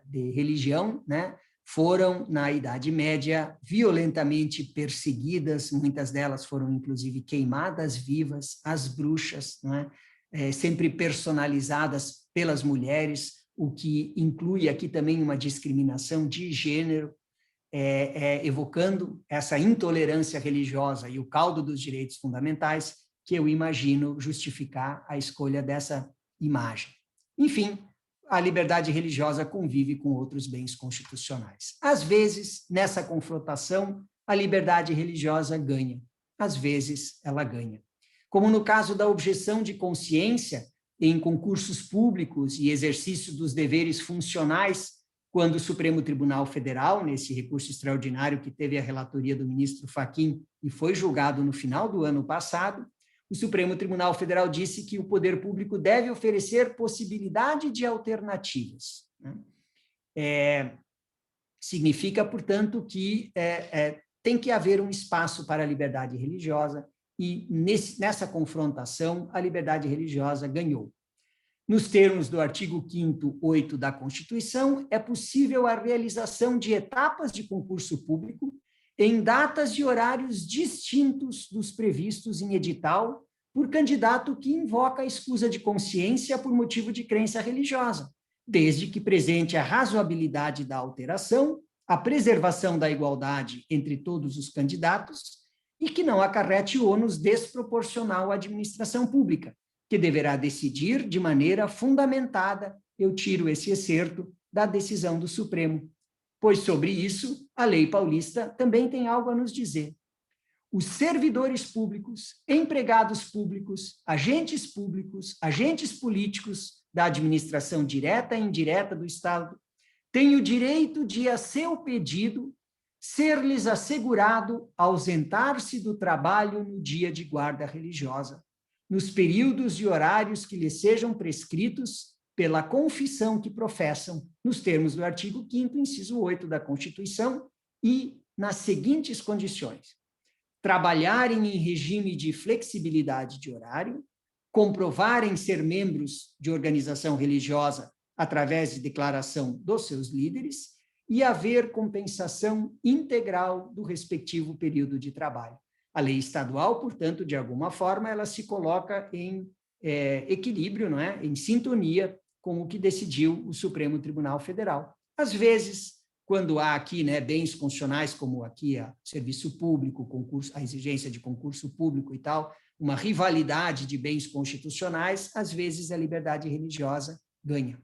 C: de religião, né, foram, na Idade Média, violentamente perseguidas, muitas delas foram, inclusive, queimadas vivas, as bruxas, né, sempre personalizadas pelas mulheres, o que inclui aqui também uma discriminação de gênero, evocando essa intolerância religiosa e o caldo dos direitos fundamentais, que eu imagino justificar a escolha dessa imagem. Enfim, a liberdade religiosa convive com outros bens constitucionais. Às vezes, nessa confrontação, a liberdade religiosa ganha. Às vezes, ela ganha. Como no caso da objeção de consciência em concursos públicos e exercício dos deveres funcionais, quando o Supremo Tribunal Federal, nesse recurso extraordinário que teve a relatoria do ministro Fachin e foi julgado no final do ano passado, o Supremo Tribunal Federal disse que o poder público deve oferecer possibilidade de alternativas, né? Significa, portanto, que tem que haver um espaço para a liberdade religiosa, e nessa confrontação a liberdade religiosa ganhou. Nos termos do artigo 5º, 8 da Constituição, é possível a realização de etapas de concurso público em datas e horários distintos dos previstos em edital por candidato que invoca a escusa de consciência por motivo de crença religiosa, desde que presente a razoabilidade da alteração, a preservação da igualdade entre todos os candidatos e que não acarrete ônus desproporcional à administração pública, que deverá decidir de maneira fundamentada, eu tiro esse excerto da decisão do Supremo, pois sobre isso a lei paulista também tem algo a nos dizer. Os servidores públicos, empregados públicos, agentes políticos da administração direta e indireta do Estado têm o direito de, a seu pedido, ser-lhes assegurado ausentar-se do trabalho no dia de guarda religiosa, nos períodos e horários que lhes sejam prescritos pela confissão que professam, nos termos do artigo 5º, inciso 8 da Constituição, e nas seguintes condições: trabalharem em regime de flexibilidade de horário, comprovarem ser membros de organização religiosa através de declaração dos seus líderes e haver compensação integral do respectivo período de trabalho. A lei estadual, portanto, de alguma forma, ela se coloca em equilíbrio, não é? Em sintonia com o que decidiu o Supremo Tribunal Federal. Às vezes, quando há aqui, né, bens constitucionais, como aqui a serviço público, concurso, a exigência de concurso público e tal, uma rivalidade de bens constitucionais, às vezes a liberdade religiosa ganha.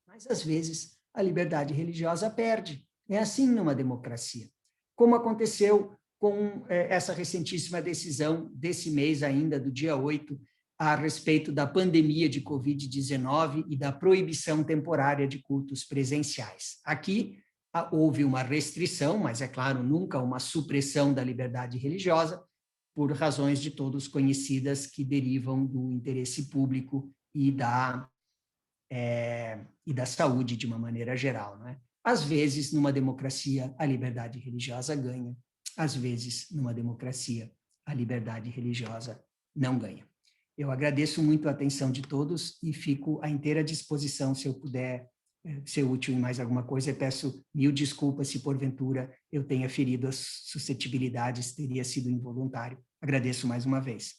C: Mas, às vezes, a liberdade religiosa perde. É assim numa democracia. Como aconteceu com essa recentíssima decisão desse mês ainda, do dia 8, a respeito da pandemia de Covid-19 e da proibição temporária de cultos presenciais. Aqui houve uma restrição, mas, é claro, nunca uma supressão da liberdade religiosa, por razões de todos conhecidas que derivam do interesse público e da saúde de uma maneira geral, não é? Às vezes, numa democracia, a liberdade religiosa ganha, às vezes, numa democracia, a liberdade religiosa não ganha. Eu agradeço muito a atenção de todos e fico à inteira disposição, se eu puder ser útil em mais alguma coisa. Eu peço mil desculpas se, porventura, eu tenha ferido as suscetibilidades, teria sido involuntário. Agradeço mais uma vez.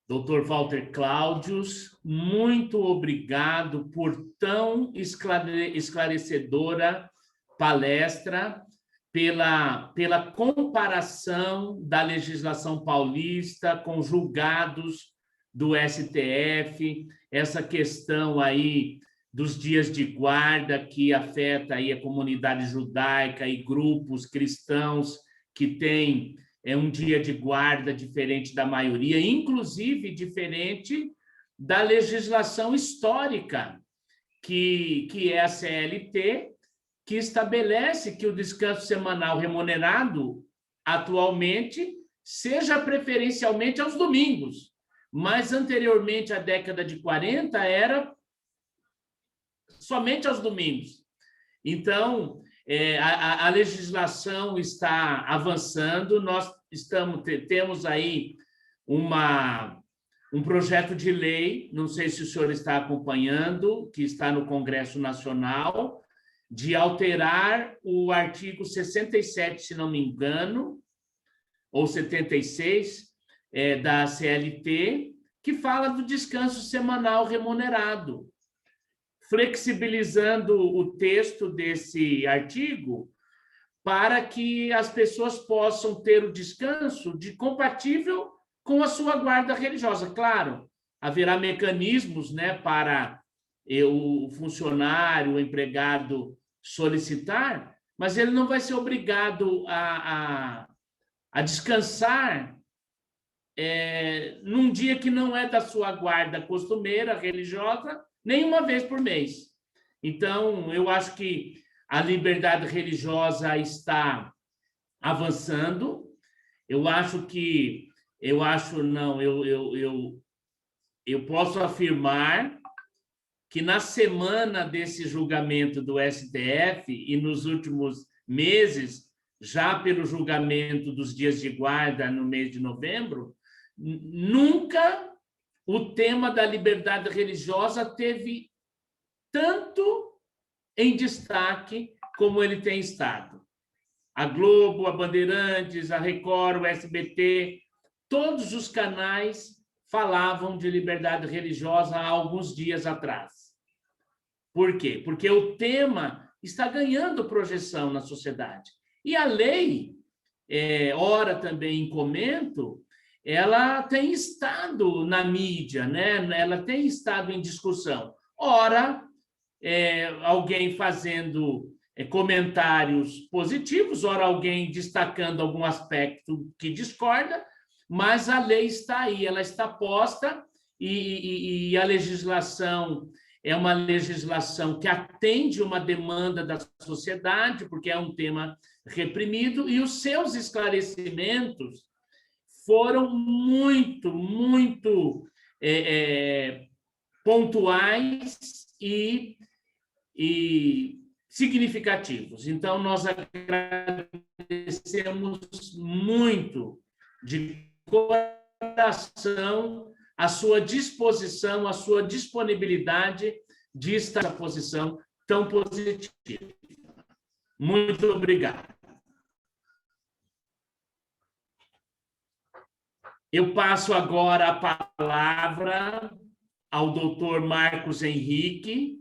B: Dr. Walter Cláudios, muito obrigado por tão esclarecedora palestra, pela comparação da legislação paulista com julgados do STF, essa questão aí dos dias de guarda que afeta aí a comunidade judaica e grupos cristãos que têm um dia de guarda diferente da maioria, inclusive diferente da legislação histórica, que é a CLT, que estabelece que o descanso semanal remunerado, atualmente, seja preferencialmente aos domingos, mas anteriormente, à década de 40, era somente aos domingos. Então, a legislação está avançando, nós temos aí um projeto de lei, não sei se o senhor está acompanhando, que está no Congresso Nacional, de alterar o artigo 67, se não me engano, ou 76, da CLT, que fala do descanso semanal remunerado, flexibilizando o texto desse artigo para que as pessoas possam ter o descanso compatível com a sua guarda religiosa. Claro, haverá mecanismos, né, para o funcionário, o empregado solicitar, mas ele não vai ser obrigado a descansar num dia que não é da sua guarda costumeira, religiosa, nem uma vez por mês. Então, eu acho que a liberdade religiosa está avançando. Eu posso afirmar que na semana desse julgamento do STF e nos últimos meses, já pelo julgamento dos dias de guarda no mês de novembro, nunca o tema da liberdade religiosa teve tanto em destaque como ele tem estado. A Globo, a Bandeirantes, a Record, o SBT, todos os canais falavam de liberdade religiosa há alguns dias atrás. Por quê? Porque o tema está ganhando projeção na sociedade. E a lei, ora também em comento, ela tem estado na mídia, né? Ela tem estado em discussão. Ora, alguém fazendo comentários positivos, ora alguém destacando algum aspecto que discorda, mas a lei está aí, ela está posta e a legislação é uma legislação que atende uma demanda da sociedade, porque é um tema reprimido, e os seus esclarecimentos foram muito, muito pontuais e significativos. Então, nós agradecemos muito de coração a sua disposição, a sua disponibilidade de estar nessa posição tão positiva. Muito obrigado. Eu passo agora a palavra ao doutor Marcos Henrique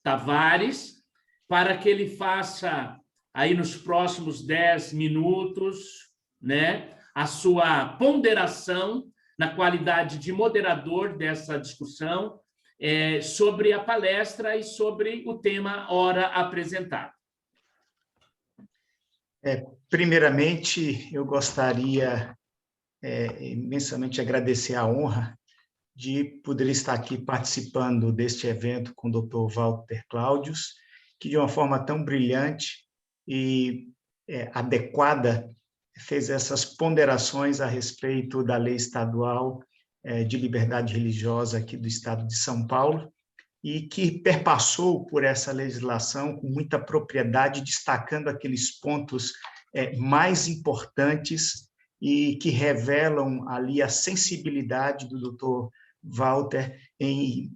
B: Tavares, para que ele faça, aí nos próximos 10 minutos, né, a sua ponderação na qualidade de moderador dessa discussão sobre a palestra e sobre o tema ora apresentado.
D: Primeiramente, eu gostaria imensamente agradecer a honra de poder estar aqui participando deste evento com o Dr. Walter Cláudios, que de uma forma tão brilhante e adequada fez essas ponderações a respeito da lei estadual de liberdade religiosa aqui do estado de São Paulo e que perpassou por essa legislação com muita propriedade, destacando aqueles pontos mais importantes e que revelam ali a sensibilidade do Dr. Walter em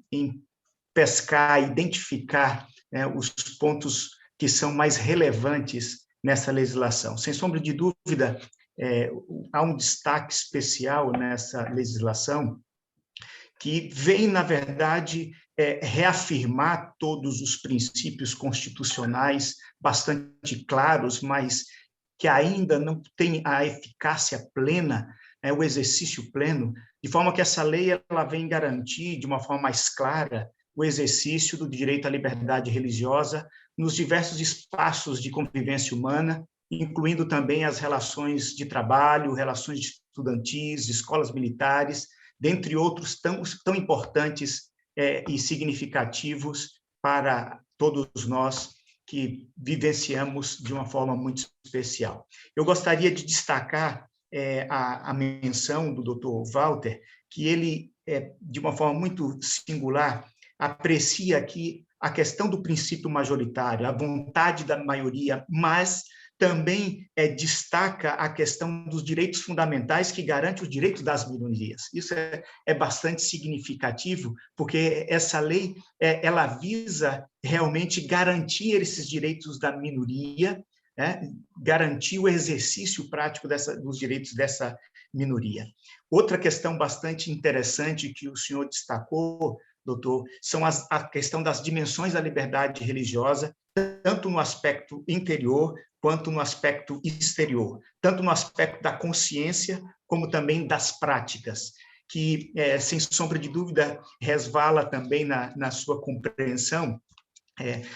D: pescar, identificar os pontos que são mais relevantes nessa legislação. Sem sombra de dúvida, há um destaque especial nessa legislação que vem, na verdade, reafirmar todos os princípios constitucionais bastante claros, mas que ainda não tem a eficácia plena, o exercício pleno, de forma que essa lei ela vem garantir, de uma forma mais clara, o exercício do direito à liberdade religiosa nos diversos espaços de convivência humana, incluindo também as relações de trabalho, relações estudantis, escolas militares, dentre outros tão importantes e significativos para todos nós que vivenciamos de uma forma muito especial. Eu gostaria de destacar a menção do Dr. Walter, que ele, de uma forma muito singular, aprecia aqui a questão do princípio majoritário, a vontade da maioria, mas também destaca a questão dos direitos fundamentais que garante os direitos das minorias. Isso é bastante significativo, porque essa lei ela visa realmente garantir esses direitos da minoria, garantir o exercício prático dos direitos dessa minoria. Outra questão bastante interessante que o senhor destacou, doutor, são a questão das dimensões da liberdade religiosa, tanto no aspecto interior quanto no aspecto exterior, tanto no aspecto da consciência como também das práticas, que, sem sombra de dúvida, resvala também na sua compreensão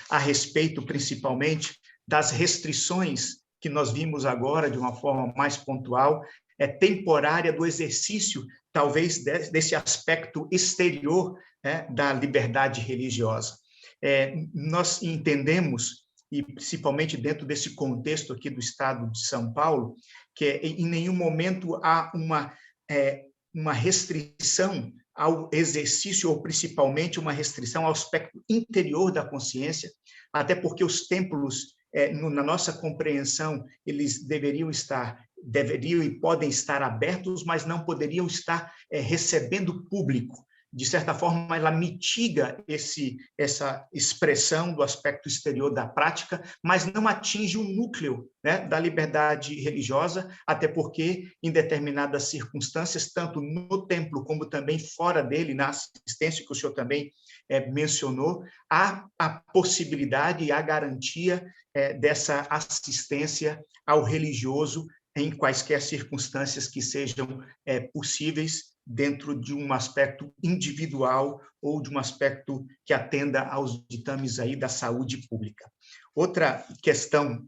D: a respeito, principalmente, das restrições que nós vimos agora, de uma forma mais pontual, temporária do exercício, talvez, desse aspecto exterior da liberdade religiosa. Nós entendemos e principalmente dentro desse contexto aqui do Estado de São Paulo, que em nenhum momento há uma restrição ao exercício, ou principalmente uma restrição ao aspecto interior da consciência, até porque os templos, na nossa compreensão, eles deveriam e podem estar abertos, mas não poderiam estar recebendo público. De certa forma, ela mitiga essa expressão do aspecto exterior da prática, mas não atinge o núcleo, né, da liberdade religiosa, até porque, em determinadas circunstâncias, tanto no templo como também fora dele, na assistência que o senhor também mencionou, há a possibilidade e a garantia dessa assistência ao religioso em quaisquer circunstâncias que sejam possíveis, dentro de um aspecto individual ou de um aspecto que atenda aos ditames aí da saúde pública. Outra questão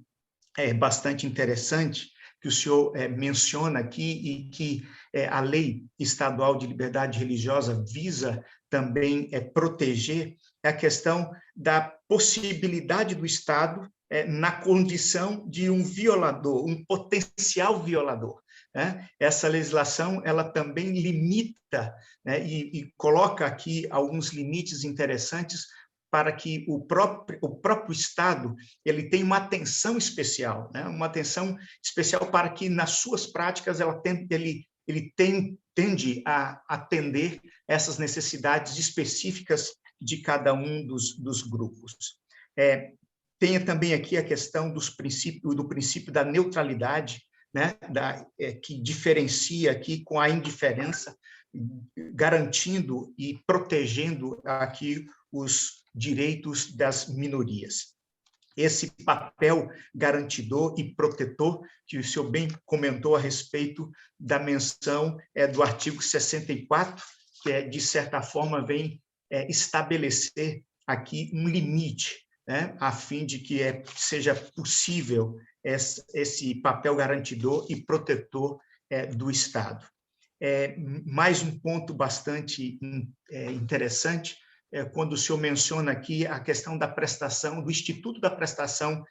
D: bastante interessante que o senhor menciona aqui e que a Lei Estadual de Liberdade Religiosa visa também proteger é a questão da possibilidade do Estado na condição de um violador, um potencial violador. Essa legislação ela também limita, né, e coloca aqui alguns limites interessantes para que o próprio Estado ele tenha uma atenção especial, né, uma atenção especial para que nas suas práticas ele tende a atender essas necessidades específicas de cada um dos grupos. Tem também aqui a questão do princípio da neutralidade, né, que diferencia aqui com a indiferença, garantindo e protegendo aqui os direitos das minorias. Esse papel garantidor e protetor, que o senhor bem comentou a respeito da menção do artigo 64, que, de certa forma, vem estabelecer aqui um limite, né, a fim de que seja possível esse papel garantidor e protetor do Estado. Mais um ponto bastante interessante quando o senhor menciona aqui a questão da prestação, do Instituto da Prestação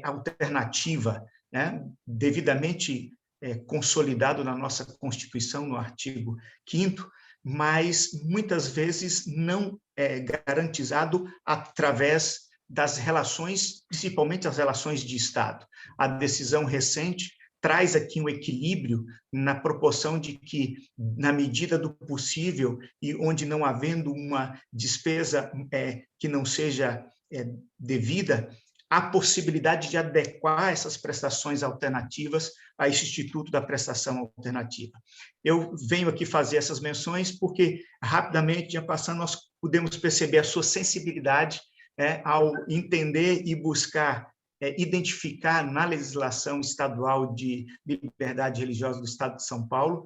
D: Alternativa, né, devidamente consolidado na nossa Constituição, no artigo 5º, mas muitas vezes não garantizado através das relações, principalmente as relações de Estado. A decisão recente traz aqui um equilíbrio na proporção de que, na medida do possível, e onde não havendo uma despesa que não seja devida, há possibilidade de adequar essas prestações alternativas a esse Instituto da Prestação Alternativa. Eu venho aqui fazer essas menções porque, rapidamente, já passando, nós podemos perceber a sua sensibilidade ao entender e buscar identificar na legislação estadual de liberdade religiosa do Estado de São Paulo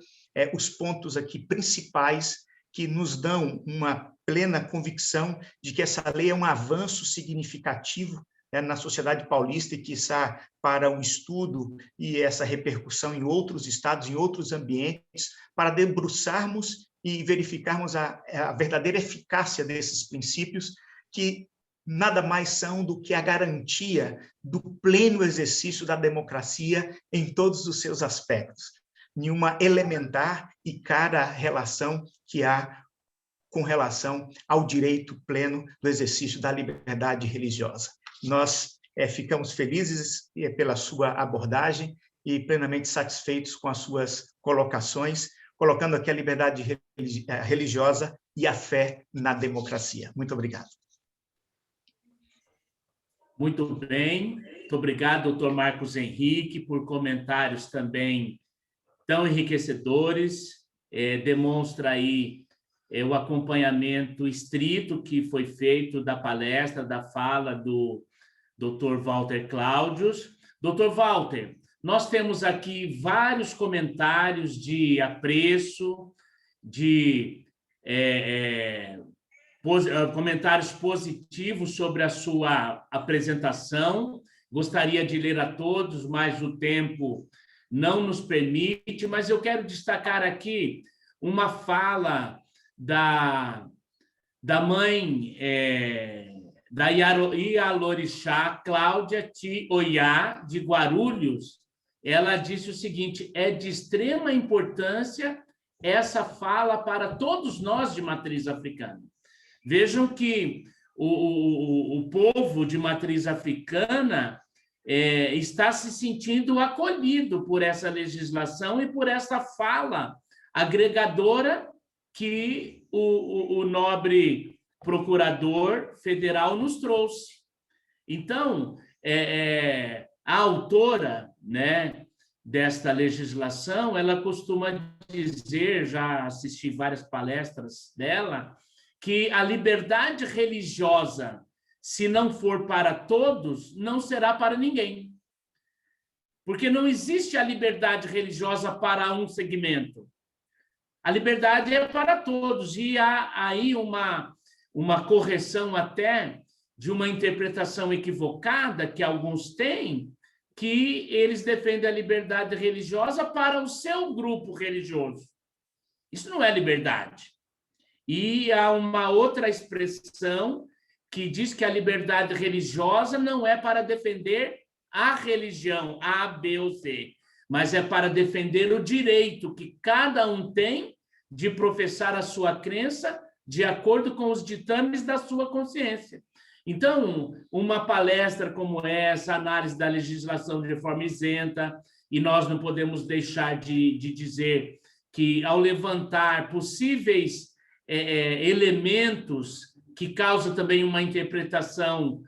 D: os pontos aqui principais que nos dão uma plena convicção de que essa lei é um avanço significativo na sociedade paulista e, quiçá, para um estudo e essa repercussão em outros estados, em outros ambientes, para debruçarmos e verificarmos a verdadeira eficácia desses princípios, que nada mais são do que a garantia do pleno exercício da democracia em todos os seus aspectos, em uma elementar e cara relação que há com relação ao direito pleno do exercício da liberdade religiosa. Nós ficamos felizes pela sua abordagem e plenamente satisfeitos com as suas colocações, colocando aqui a liberdade religiosa e a fé na democracia. Muito obrigado.
B: Muito bem. Muito obrigado, doutor Marcos Henrique, por comentários também tão enriquecedores. Demonstra aí o acompanhamento estrito que foi feito da palestra, da fala do Dr. Walter Cláudios. Dr. Walter, nós temos aqui vários comentários de apreço, de comentários positivos sobre a sua apresentação. Gostaria de ler a todos, mas o tempo não nos permite, mas eu quero destacar aqui uma fala da mãe da Ialorixá Cláudia Ti Oyá, de Guarulhos, ela disse o seguinte: é de extrema importância essa fala para todos nós de matriz africana. Vejam que o povo de matriz africana está se sentindo acolhido por essa legislação e por essa fala agregadora que o nobre procurador federal nos trouxe. Então, a autora, né, desta legislação, ela costuma dizer, já assisti várias palestras dela, que a liberdade religiosa, se não for para todos, não será para ninguém. Porque não existe a liberdade religiosa para um segmento. A liberdade é para todos. E há aí uma correção até de uma interpretação equivocada que alguns têm, que eles defendem a liberdade religiosa para o seu grupo religioso. Isso não é liberdade. E há uma outra expressão que diz que a liberdade religiosa não é para defender a religião A, B ou C, mas é para defender o direito que cada um tem de professar a sua crença de acordo com os ditames da sua consciência. Então, uma palestra como essa, análise da legislação de forma isenta, e nós não podemos deixar de dizer que, ao levantar possíveis elementos que causam também uma interpretação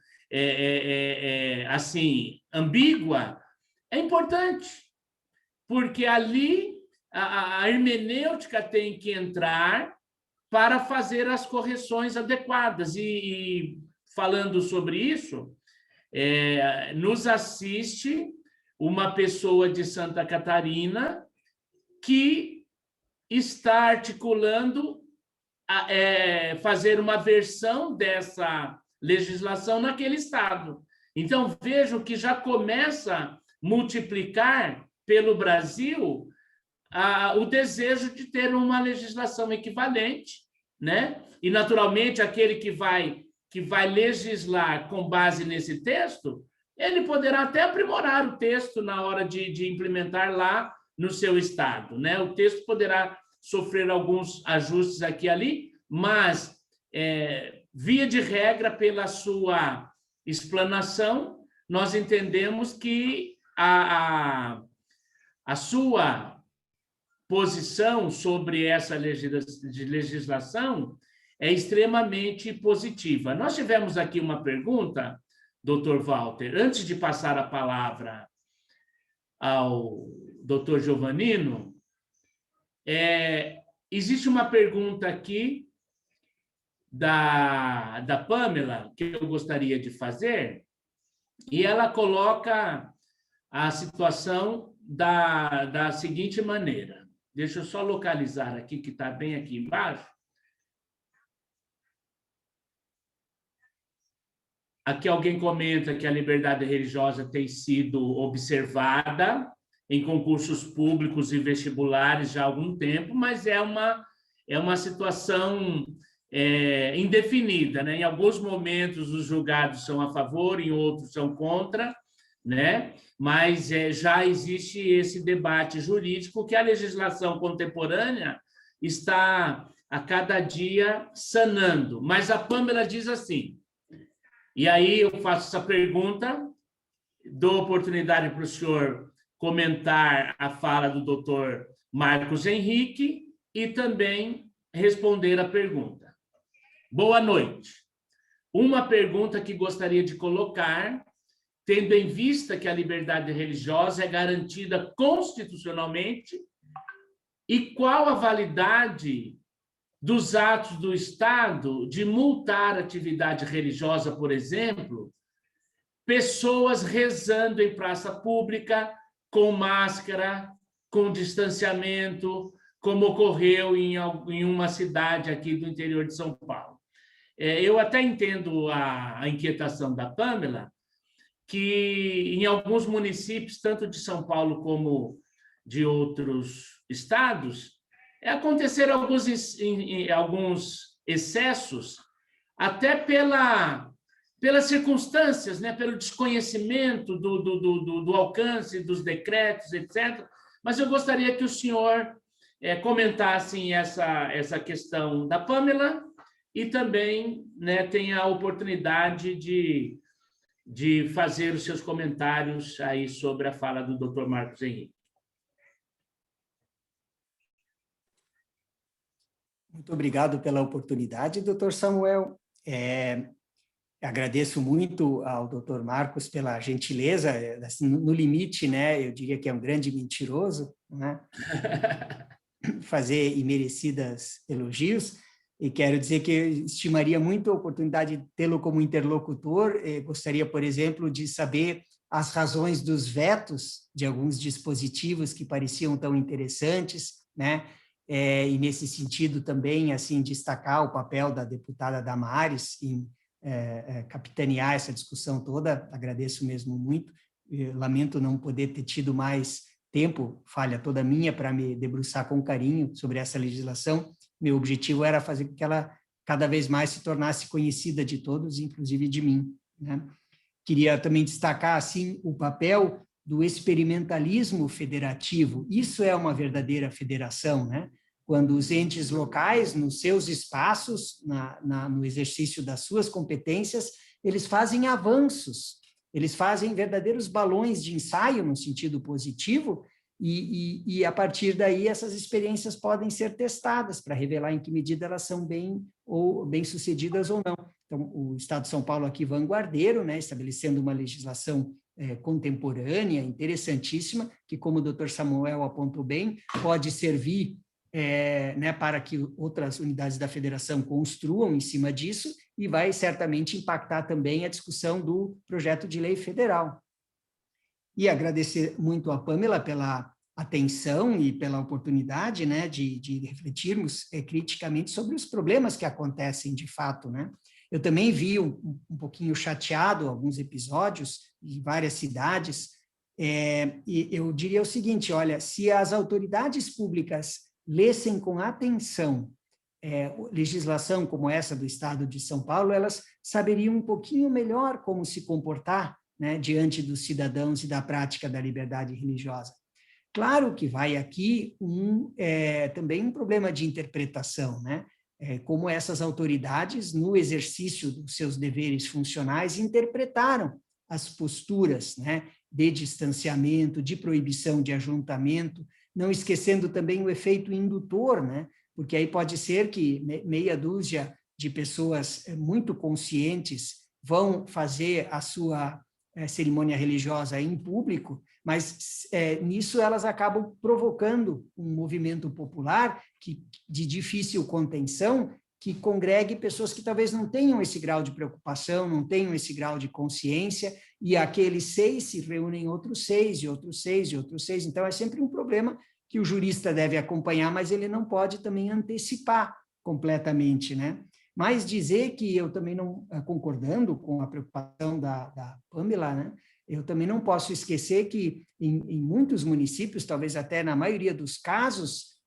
B: assim, ambígua, é importante, porque ali a hermenêutica tem que entrar para fazer as correções adequadas. E falando sobre isso, nos assiste uma pessoa de Santa Catarina que está articulando fazer uma versão dessa legislação naquele estado. Então, vejo que já começa a multiplicar pelo Brasil o desejo de ter uma legislação equivalente, né? E, naturalmente, aquele que vai legislar com base nesse texto, ele poderá até aprimorar o texto na hora de implementar lá no seu estado, né? O texto poderá sofrer alguns ajustes aqui e ali, mas, via de regra, pela sua explanação, nós entendemos que a sua posição sobre essa legislação é extremamente positiva. Nós tivemos aqui uma pergunta, Dr. Walter, antes de passar a palavra ao Dr. Giovannino, existe uma pergunta aqui da Pamela que eu gostaria de fazer, e ela coloca a situação da seguinte maneira. Deixa eu só localizar aqui, que está bem aqui embaixo. Aqui alguém comenta que a liberdade religiosa tem sido observada em concursos públicos e vestibulares já há algum tempo, mas é uma situação indefinida, né? Em alguns momentos os julgados são a favor, em outros são contra, né? Mas já existe esse debate jurídico que a legislação contemporânea está a cada dia sanando. Mas a Pamela diz assim, e aí eu faço essa pergunta, dou oportunidade para o senhor comentar a fala do doutor Marcos Henrique e também responder a pergunta. Boa noite. Uma pergunta que gostaria de colocar, tendo em vista que a liberdade religiosa é garantida constitucionalmente, e qual a validade dos atos do Estado de multar atividade religiosa, por exemplo, pessoas rezando em praça pública, com máscara, com distanciamento, como ocorreu em uma cidade aqui do interior de São Paulo. Eu até entendo a inquietação da Pamela, que em alguns municípios, tanto de São Paulo como de outros estados, aconteceram alguns excessos, até pelas circunstâncias, né, pelo desconhecimento do alcance dos decretos, etc. Mas eu gostaria que o senhor comentasse essa questão da Pamela e também, né, tenha a oportunidade de fazer os seus comentários aí sobre a fala do Dr. Marcos Henrique.
C: Muito obrigado pela oportunidade, Dr. Samuel. Agradeço muito ao Dr. Marcos pela gentileza, assim, no limite, né? Eu diria que é um grande mentiroso, né? Fazer imerecidas elogios, e quero dizer que eu estimaria muito a oportunidade de tê-lo como interlocutor. Gostaria, por exemplo, de saber as razões dos vetos de alguns dispositivos que pareciam tão interessantes, né? E nesse sentido também, assim, destacar o papel da deputada Damares em capitanear essa discussão toda. Agradeço mesmo muito. Lamento não poder ter tido mais tempo, falha toda minha, para me debruçar com carinho sobre essa legislação. Meu objetivo era fazer com que ela cada vez mais se tornasse conhecida de todos, inclusive de mim, né? Queria também destacar, assim, o papel do experimentalismo federativo. Isso é uma verdadeira federação, né? Quando os entes locais, nos seus espaços, no exercício das suas competências, eles fazem avanços, eles fazem verdadeiros balões de ensaio, no sentido positivo, e a partir daí essas experiências podem ser testadas para revelar em que medida elas são bem-sucedidas ou não. Então, o Estado de São Paulo aqui vanguardeiro, né, estabelecendo uma legislação contemporânea, interessantíssima, que, como o Dr. Samuel apontou bem, pode servir né, para que outras unidades da federação construam em cima disso, e vai certamente impactar também a discussão do projeto de lei federal. E agradecer muito a Pamela pela atenção e pela oportunidade, né, de refletirmos criticamente sobre os problemas que acontecem de fato, né? Eu também vi um pouquinho chateado alguns episódios em várias cidades, e eu diria o seguinte: olha, se as autoridades públicas lessem com atenção legislação como essa do Estado de São Paulo, elas saberiam um pouquinho melhor como se comportar, né, diante dos cidadãos e da prática da liberdade religiosa. Claro que vai aqui também um problema de interpretação, né? Como essas autoridades, no exercício dos seus deveres funcionais, interpretaram as posturas, né, de distanciamento, de proibição de ajuntamento, não esquecendo também o efeito indutor, né? Porque aí pode ser que meia dúzia de pessoas muito conscientes vão fazer a sua cerimônia religiosa em público, mas nisso elas acabam provocando um movimento popular de difícil contenção, que congregue pessoas que talvez não tenham esse grau de preocupação, não tenham esse grau de consciência, e aqueles 6 se reúnem outros 6, e outros 6, e outros 6. Então, é sempre um problema que o jurista deve acompanhar, mas ele não pode também antecipar completamente, né? Mas dizer que eu também não, concordando com a preocupação da Pamela, né, eu também não posso esquecer que em muitos municípios, talvez até na maioria dos casos,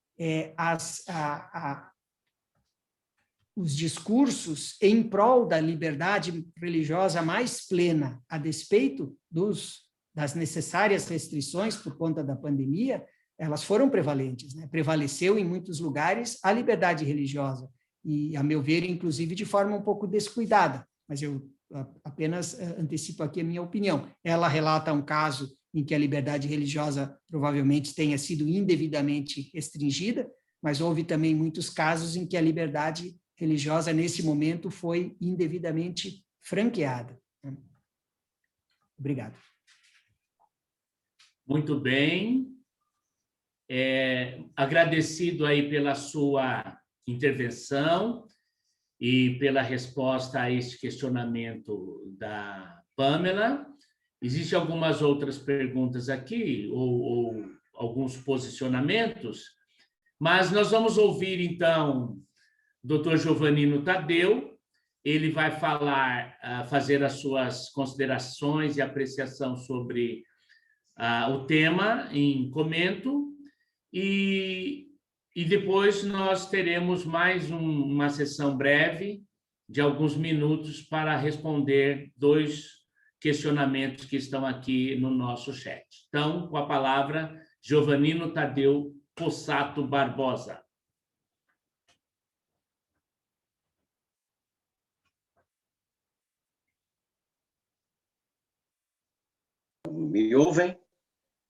C: os discursos em prol da liberdade religiosa mais plena, a despeito das necessárias restrições por conta da pandemia, elas foram prevalentes, né? Prevaleceu em muitos lugares a liberdade religiosa, e, a meu ver, inclusive de forma um pouco descuidada, mas eu apenas antecipo aqui a minha opinião. Ela relata um caso em que a liberdade religiosa provavelmente tenha sido indevidamente restringida, mas houve também muitos casos em que a liberdade religiosa, nesse momento, foi indevidamente franqueada. Obrigado.
B: Muito bem. Agradecido aí pela sua intervenção e pela resposta a este questionamento da Pamela. Existem algumas outras perguntas aqui, ou alguns posicionamentos, mas nós vamos ouvir, então, o Dr. Giovannino Tadeu. Ele vai fazer as suas considerações e apreciação sobre o tema em comento, e depois nós teremos mais uma sessão breve de alguns minutos para responder 2 questionamentos que estão aqui no nosso chat. Então, com a palavra, Giovanino Tadeu Possato Barbosa.
E: Me ouvem?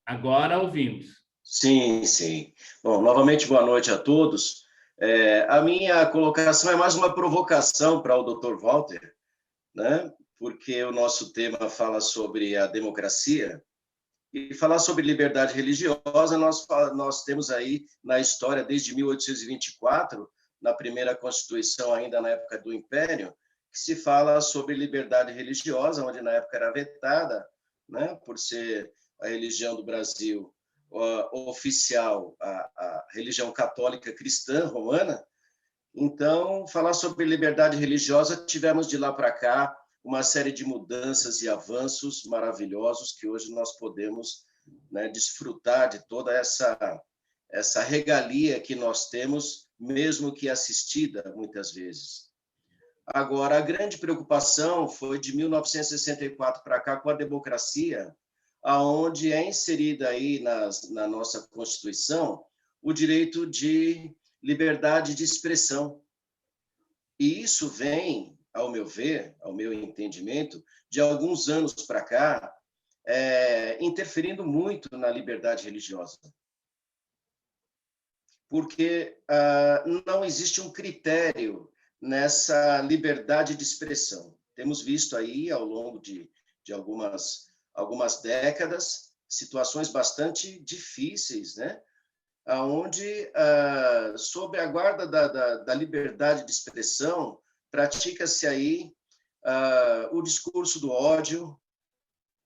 B: Agora ouvimos.
E: Sim, sim. Bom, novamente, boa noite a todos. A minha colocação é mais uma provocação para o Dr. Walter, né? Porque o nosso tema fala sobre a democracia, e falar sobre liberdade religiosa, nós temos aí na história, desde 1824, na primeira Constituição, ainda na época do Império, que se fala sobre liberdade religiosa, onde na época era vetada, né, por ser a religião do Brasil oficial, a religião católica cristã romana. Então, falar sobre liberdade religiosa, tivemos de lá para cá uma série de mudanças e avanços maravilhosos que hoje nós podemos, né, desfrutar de toda essa regalia que nós temos, mesmo que assistida muitas vezes. Agora, a grande preocupação foi de 1964 para cá com a democracia, aonde é inserida aí na nossa Constituição o direito de liberdade de expressão. E isso vem, ao meu ver, ao meu entendimento, de alguns anos para cá, interferindo muito na liberdade religiosa. Porque não existe um critério nessa liberdade de expressão. Temos visto aí, ao longo de algumas décadas, situações bastante difíceis, né? Onde, sob a guarda da liberdade de expressão, pratica-se aí o discurso do ódio,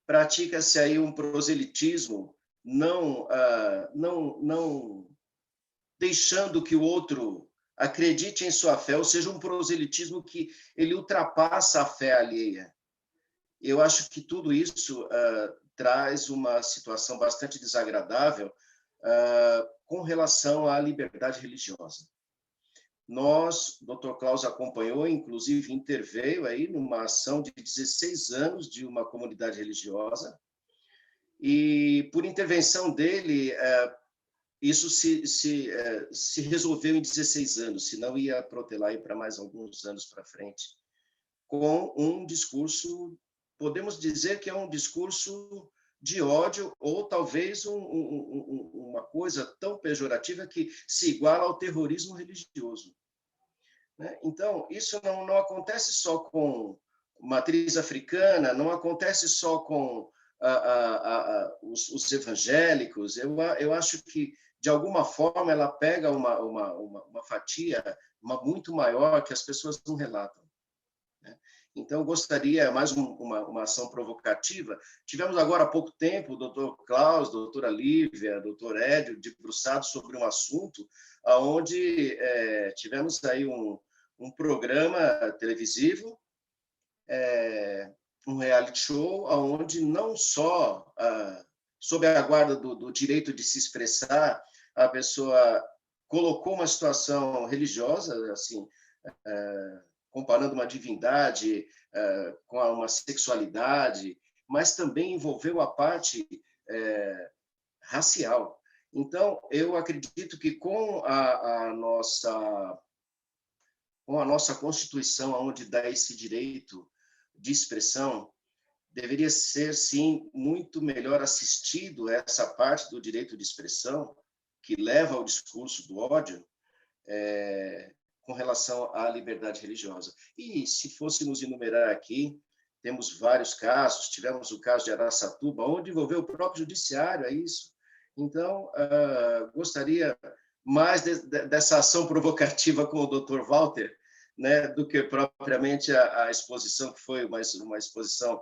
E: pratica-se aí um proselitismo, não deixando que o outro acredite em sua fé, ou seja, um proselitismo que ele ultrapassa a fé alheia. Eu acho que tudo isso traz uma situação bastante desagradável com relação à liberdade religiosa. Nós, o Dr. Klaus acompanhou, inclusive interveio aí numa ação de 16 anos de uma comunidade religiosa, e por intervenção dele, isso se resolveu em 16 anos, senão ia protelar aí para mais alguns anos para frente, com um discurso, podemos dizer que é um discurso de ódio, ou talvez uma coisa tão pejorativa que se iguala ao terrorismo religioso. Então, isso não acontece só com matriz africana, não acontece só com os evangélicos. Eu acho que, de alguma forma, ela pega uma fatia muito maior que as pessoas não relatam. Então, eu gostaria, mais uma ação provocativa. Tivemos agora há pouco tempo o doutor Klaus, a doutora Lívia, o doutor Édio, debruçados sobre um assunto onde tivemos aí um programa televisivo, um reality show, onde não só, sob a guarda do direito de se expressar, a pessoa colocou uma situação religiosa, assim, comparando uma divindade com uma sexualidade, mas também envolveu a parte racial. Então, eu acredito que com a nossa Constituição, onde dá esse direito de expressão, deveria ser, sim, muito melhor assistido essa parte do direito de expressão, que leva ao discurso do ódio, com relação à liberdade religiosa. E, se fôssemos enumerar aqui, temos vários casos, tivemos o caso de Araçatuba, onde envolveu o próprio judiciário, é isso. Então, gostaria mais dessa ação provocativa com o Dr. Walter, né, do que propriamente a exposição, que foi uma exposição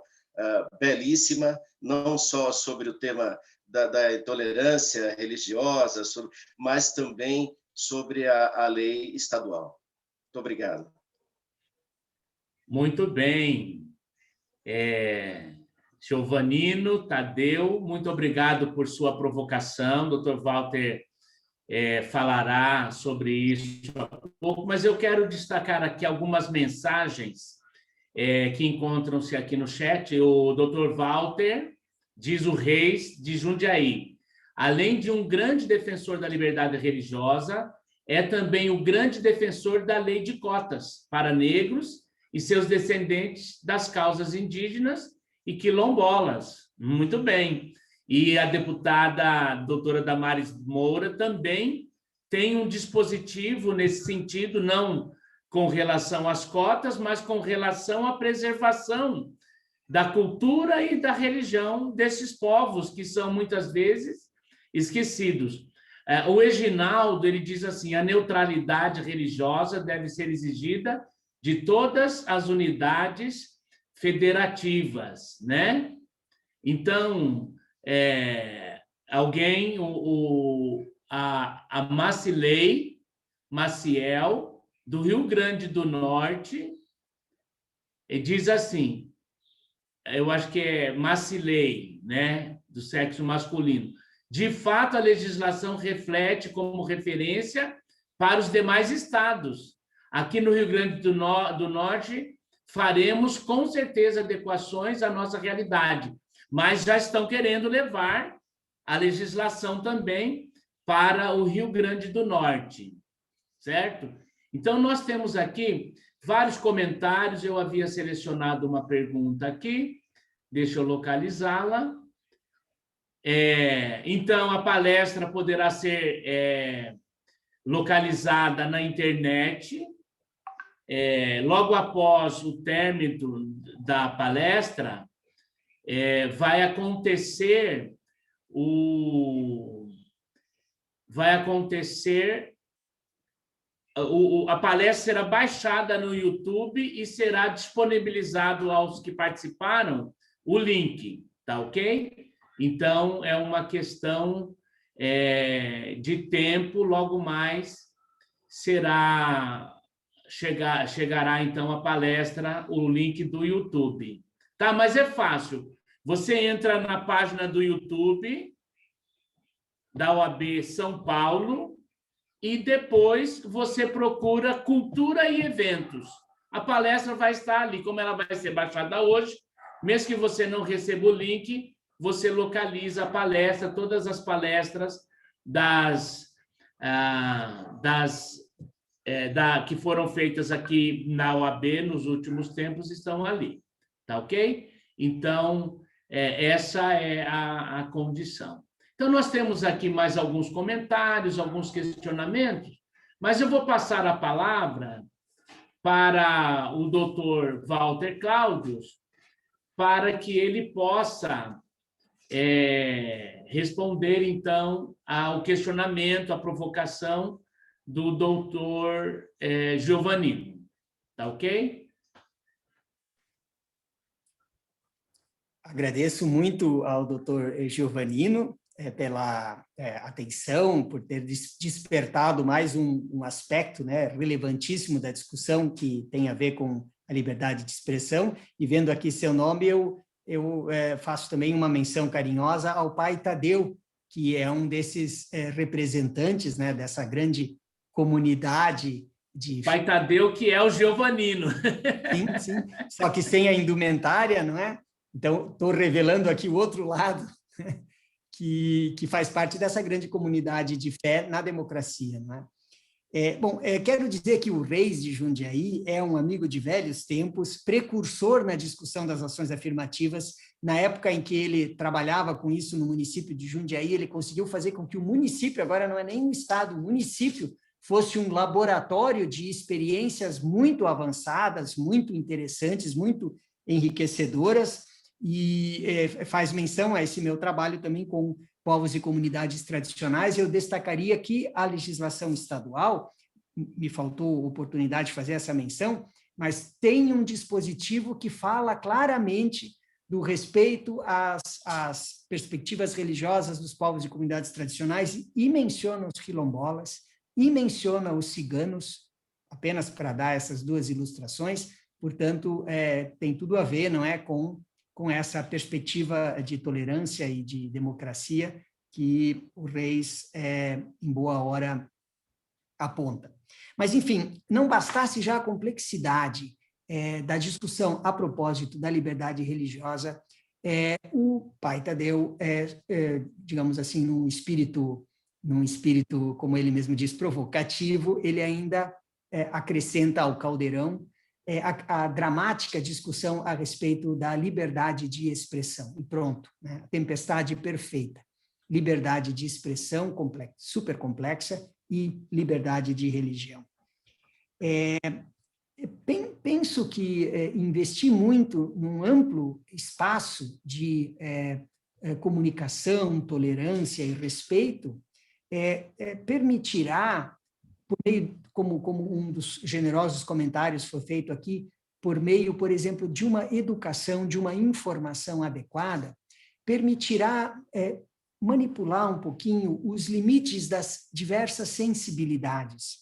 E: belíssima, não só sobre o tema da intolerância religiosa, mas também sobre a lei estadual. Muito obrigado.
B: Muito bem. Giovanino Tadeu, muito obrigado por sua provocação. Dr. Walter falará sobre isso há pouco, mas eu quero destacar aqui algumas mensagens que encontram-se aqui no chat. O Dr. Walter diz o Reis de Jundiaí, além de um grande defensor da liberdade religiosa, é também o grande defensor da lei de cotas para negros e seus descendentes das causas indígenas e quilombolas. Muito bem. E a deputada doutora Damares Moura também tem um dispositivo nesse sentido, não com relação às cotas, mas com relação à preservação da cultura e da religião desses povos que são muitas vezes esquecidos. O Eginaldo, ele diz assim: a neutralidade religiosa deve ser exigida de todas as unidades federativas, né? Então, a Maciel, do Rio Grande do Norte, diz assim, eu acho que é Macilei, né, do sexo masculino. De fato, a legislação reflete como referência para os demais estados. Aqui no Rio Grande do Norte, faremos com certeza adequações à nossa realidade, mas já estão querendo levar a legislação também para o Rio Grande do Norte, certo? Então, nós temos aqui vários comentários. Eu havia selecionado uma pergunta aqui, deixa eu localizá-la. Então, a palestra poderá ser localizada na internet. Logo após o término da palestra, vai acontecer a palestra será baixada no YouTube e será disponibilizado aos que participaram o link, tá ok? Então, é uma questão de tempo, logo mais chegará então a palestra, o link do YouTube. Tá, mas é fácil. Você entra na página do YouTube da OAB São Paulo e depois você procura Cultura e Eventos. A palestra vai estar ali, como ela vai ser baixada hoje, mesmo que você não receba o link, você localiza a palestra, todas as palestras que foram feitas aqui na OAB nos últimos tempos estão ali, tá ok? Então, essa é a condição. Então, nós temos aqui mais alguns comentários, alguns questionamentos, mas eu vou passar a palavra para o doutor Walter Cláudios, para que ele possa responder, então, ao questionamento, à provocação do doutor Giovannino. Tá ok?
C: Agradeço muito ao doutor Giovannino pela atenção, por ter despertado mais um aspecto, né, relevantíssimo da discussão que tem a ver com a liberdade de expressão. E vendo aqui seu nome, eu faço também uma menção carinhosa ao pai Tadeu, que é um desses representantes, né, dessa grande comunidade de...
B: Pai Tadeu, que é o Giovannino.
C: Sim, sim, só que sem a indumentária, não é? Então, estou revelando aqui o outro lado, que faz parte dessa grande comunidade de fé na democracia, não é? Quero dizer que o Reis de Jundiaí é um amigo de velhos tempos, precursor na discussão das ações afirmativas. Na época em que ele trabalhava com isso no município de Jundiaí, ele conseguiu fazer com que o município, agora não é nem um estado, o município fosse um laboratório de experiências muito avançadas, muito interessantes, muito enriquecedoras, e faz menção a esse meu trabalho também com povos e comunidades tradicionais. Eu destacaria que a legislação estadual, me faltou oportunidade de fazer essa menção, mas tem um dispositivo que fala claramente do respeito às perspectivas religiosas dos povos e comunidades tradicionais e menciona os quilombolas e menciona os ciganos, apenas para dar essas duas ilustrações. Portanto, tem tudo a ver, não é, com essa perspectiva de tolerância e de democracia que o Reis, em boa hora, aponta. Mas, enfim, não bastasse já a complexidade da discussão a propósito da liberdade religiosa, o pai Tadeu, digamos assim, num espírito, como ele mesmo diz, provocativo, ele ainda acrescenta ao caldeirão a dramática discussão a respeito da liberdade de expressão. E pronto, né? A tempestade perfeita. Liberdade de expressão super complexa e liberdade de religião. Penso que investir muito num amplo espaço de comunicação, tolerância e respeito permitirá, por meio, como um dos generosos comentários foi feito aqui, por meio, por exemplo, de uma educação, de uma informação adequada, permitirá manipular um pouquinho os limites das diversas sensibilidades.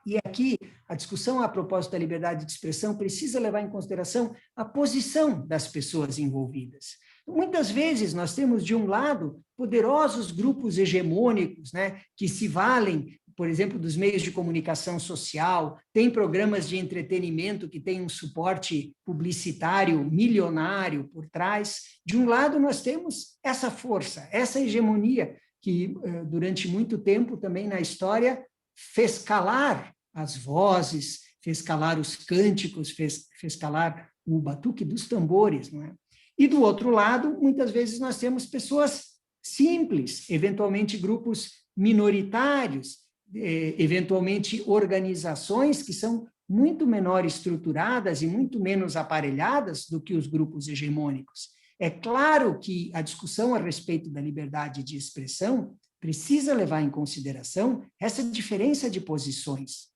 C: E aqui, a discussão a propósito da liberdade de expressão precisa levar em consideração a posição das pessoas envolvidas. Muitas vezes nós temos, de um lado, poderosos grupos hegemônicos, né, que se valem, por exemplo, dos meios de comunicação social, tem programas de entretenimento que têm um suporte publicitário milionário por trás. De um lado, nós temos essa força, essa hegemonia, que durante muito tempo também na história fez calar as vozes, fez calar os cânticos, fez calar o batuque dos tambores, não é? E do outro lado, muitas vezes nós temos pessoas simples, eventualmente grupos minoritários, eventualmente organizações que são muito menor estruturadas e muito menos aparelhadas do que os grupos hegemônicos. É claro que a discussão a respeito da liberdade de expressão precisa levar em consideração essa diferença de posições,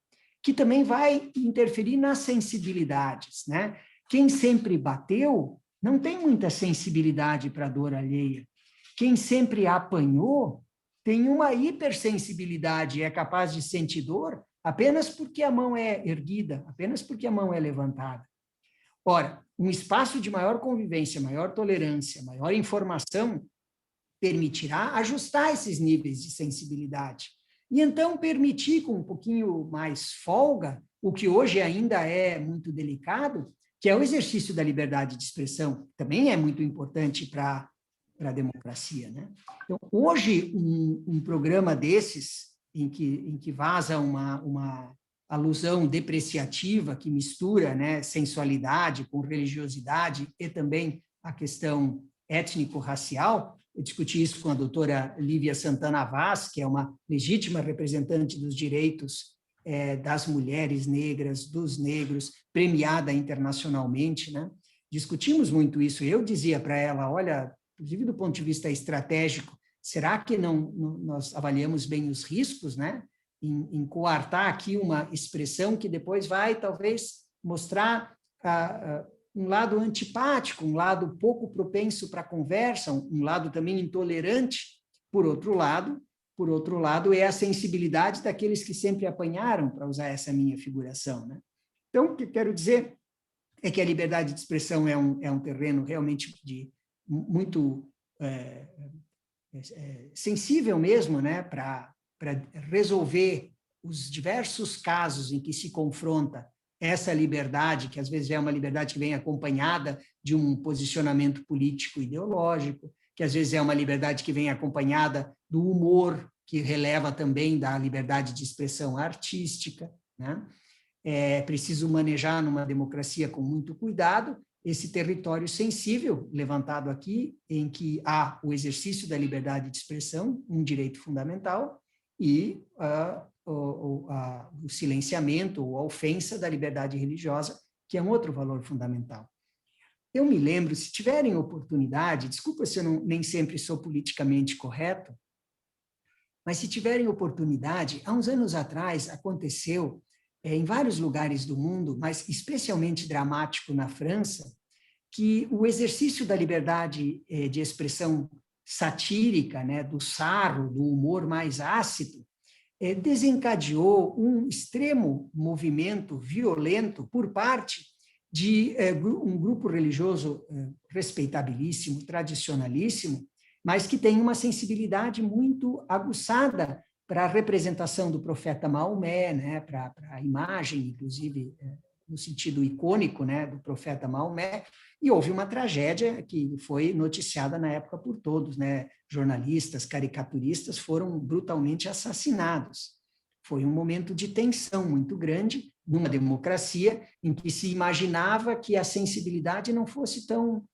C: que também vai interferir nas sensibilidades, né? Quem sempre bateu não tem muita sensibilidade para a dor alheia. Quem sempre apanhou tem uma hipersensibilidade e é capaz de sentir dor apenas porque a mão é erguida, apenas porque a mão é levantada. Ora, um espaço de maior convivência, maior tolerância, maior informação permitirá ajustar esses níveis de sensibilidade. E então permitir com um pouquinho mais folga, o que hoje ainda é muito delicado, que é o exercício da liberdade de expressão, também é muito importante para a democracia, né? Então, hoje, um programa desses, em que vaza uma alusão depreciativa, que mistura, né, sensualidade com religiosidade e também a questão étnico-racial, eu discuti isso com a doutora Lívia Santana Vaz, que é uma legítima representante dos direitos das mulheres negras, dos negros, premiada internacionalmente, né? Discutimos muito isso. Eu dizia para ela, olha, inclusive do ponto de vista estratégico, será que nós avaliamos bem os riscos, né? Em coartar aqui uma expressão que depois vai, talvez, mostrar um lado antipático, um lado pouco propenso para conversa, um lado também intolerante. Por outro lado, é a sensibilidade daqueles que sempre apanharam, para usar essa minha figuração, né? Então, o que eu quero dizer é que a liberdade de expressão é um terreno realmente muito sensível mesmo, né, para resolver os diversos casos em que se confronta essa liberdade, que às vezes é uma liberdade que vem acompanhada de um posicionamento político ideológico, que às vezes é uma liberdade que vem acompanhada do humor, que releva também da liberdade de expressão artística, né? É preciso manejar numa democracia com muito cuidado esse território sensível levantado aqui, em que há o exercício da liberdade de expressão, um direito fundamental, e o silenciamento ou a ofensa da liberdade religiosa, que é um outro valor fundamental. Eu me lembro, se tiverem oportunidade, desculpa se eu nem sempre sou politicamente correto, mas se tiverem oportunidade, há uns anos atrás aconteceu em vários lugares do mundo, mas especialmente dramático na França, que o exercício da liberdade de expressão satírica, né, do sarro, do humor mais ácido, desencadeou um extremo movimento violento por parte de um grupo religioso respeitabilíssimo, tradicionalíssimo, mas que tem uma sensibilidade muito aguçada para a representação do profeta Maomé, né, para a imagem, inclusive, no sentido icônico, né, do profeta Maomé, e houve uma tragédia que foi noticiada na época por todos, né, jornalistas, caricaturistas foram brutalmente assassinados. Foi um momento de tensão muito grande numa democracia em que se imaginava que a sensibilidade não fosse tão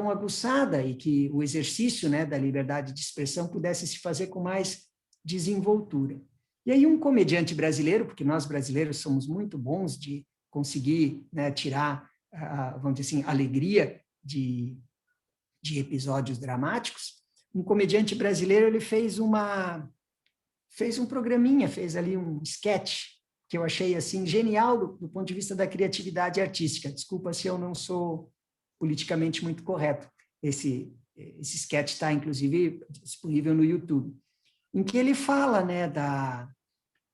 C: aguçada e que o exercício, né, da liberdade de expressão pudesse se fazer com mais desenvoltura. E aí um comediante brasileiro, porque nós brasileiros somos muito bons de conseguir, né, tirar, vamos dizer assim, alegria de episódios dramáticos, um comediante brasileiro ele fez um programinha, fez ali um sketch que eu achei assim genial do ponto de vista da criatividade artística. Desculpa se eu não sou politicamente muito correto. Esse sketch está, inclusive, disponível no YouTube, em que ele fala, né,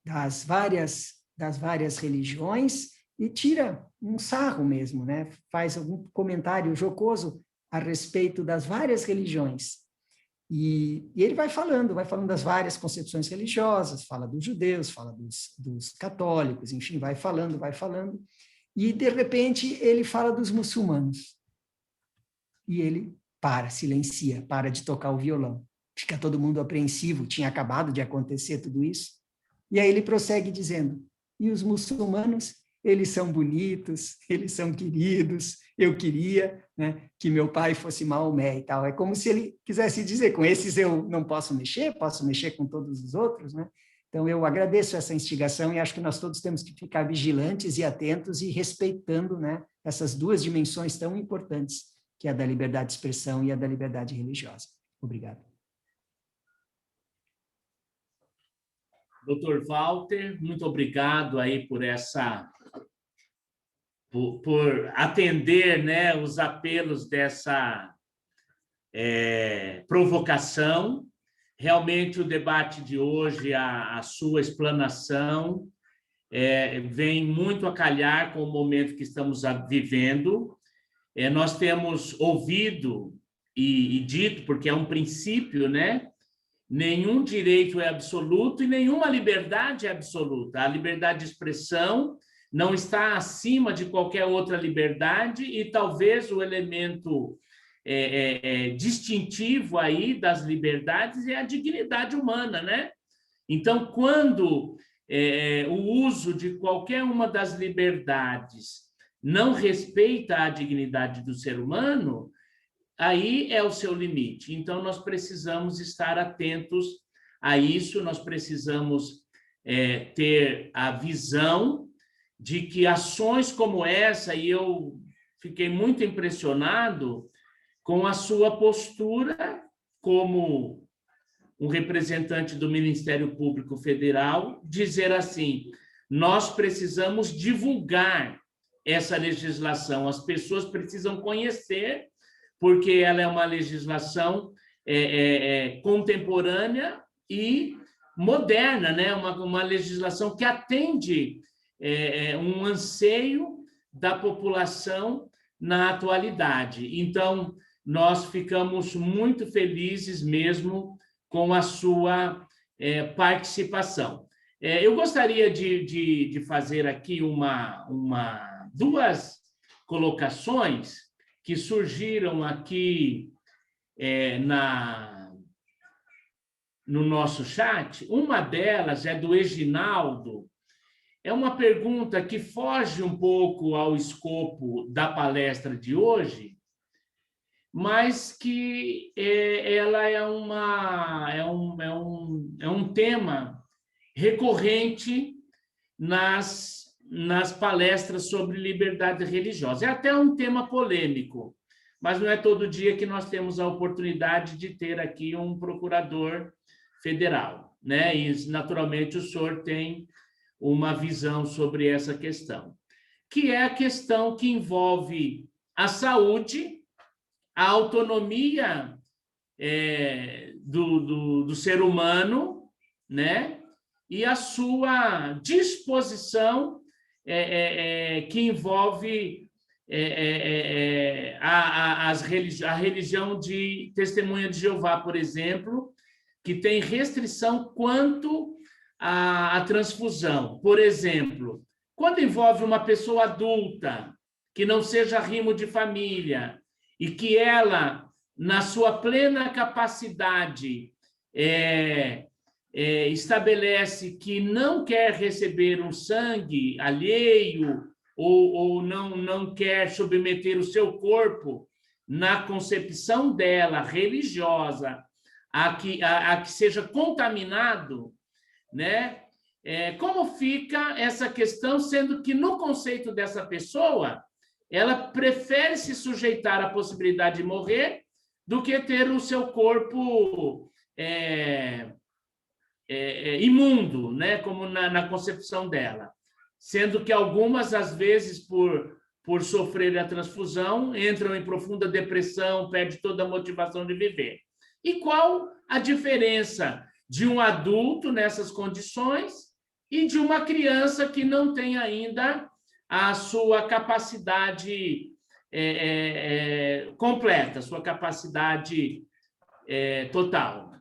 C: das várias religiões e tira um sarro mesmo, né? Faz algum comentário jocoso a respeito das várias religiões. E ele vai falando das várias concepções religiosas, fala dos judeus, fala dos católicos, enfim, vai falando, e, de repente, ele fala dos muçulmanos. E ele silencia, para de tocar o violão. Fica todo mundo apreensivo, tinha acabado de acontecer tudo isso. E aí ele prossegue dizendo, e os muçulmanos, eles são bonitos, eles são queridos, eu queria, né, que meu pai fosse Maomé e tal. É como se ele quisesse dizer, com esses eu não posso mexer com todos os outros, né? Então, eu agradeço essa instigação e acho que nós todos temos que ficar vigilantes e atentos e respeitando, né, essas duas dimensões tão importantes, que é a da liberdade de expressão e a da liberdade religiosa. Obrigado.
B: Dr. Walter, muito obrigado aí por por atender, né, os apelos dessa provocação. Realmente, o debate de hoje, a sua explanação, vem muito a calhar com o momento que estamos vivendo. Nós temos ouvido e dito, porque é um princípio, né? Nenhum direito é absoluto e nenhuma liberdade é absoluta. A liberdade de expressão não está acima de qualquer outra liberdade e talvez o elemento distintivo aí das liberdades é a dignidade humana, né? Então, quando o uso de qualquer uma das liberdades não respeita a dignidade do ser humano, aí é o seu limite. Então, nós precisamos estar atentos a isso, nós precisamos ter a visão de que ações como essa, e eu fiquei muito impressionado com a sua postura como um representante do Ministério Público Federal, dizer assim, nós precisamos divulgar essa legislação, as pessoas precisam conhecer, porque ela é uma legislação contemporânea e moderna, né? Uma legislação que atende um anseio da população na atualidade. Então, nós ficamos muito felizes mesmo com a sua participação. Eu gostaria de fazer aqui duas colocações que surgiram aqui no nosso chat. Uma delas é do Eginaldo. É uma pergunta que foge um pouco ao escopo da palestra de hoje, mas que ela é um tema recorrente nas palestras sobre liberdade religiosa. É até um tema polêmico, mas não é todo dia que nós temos a oportunidade de ter aqui um procurador federal, né? E, naturalmente, o senhor tem uma visão sobre essa questão, que é a questão que envolve a saúde, a autonomia do ser humano, né? E a sua disposição que envolve a religião de Testemunha de Jeová, por exemplo, que tem restrição quanto à transfusão. Por exemplo, quando envolve uma pessoa adulta, que não seja rimo de família, e que ela, na sua plena capacidade, estabelece que não quer receber um sangue alheio ou não quer submeter o seu corpo na concepção dela religiosa a que seja contaminado, né? Como fica essa questão, sendo que no conceito dessa pessoa ela prefere se sujeitar à possibilidade de morrer do que ter o seu corpo imundo, né? Como na concepção dela. Sendo que algumas, às vezes, por sofrer a transfusão, entram em profunda depressão, perdem toda a motivação de viver. E qual a diferença de um adulto nessas condições e de uma criança que não tem ainda a sua capacidade completa, a sua capacidade total?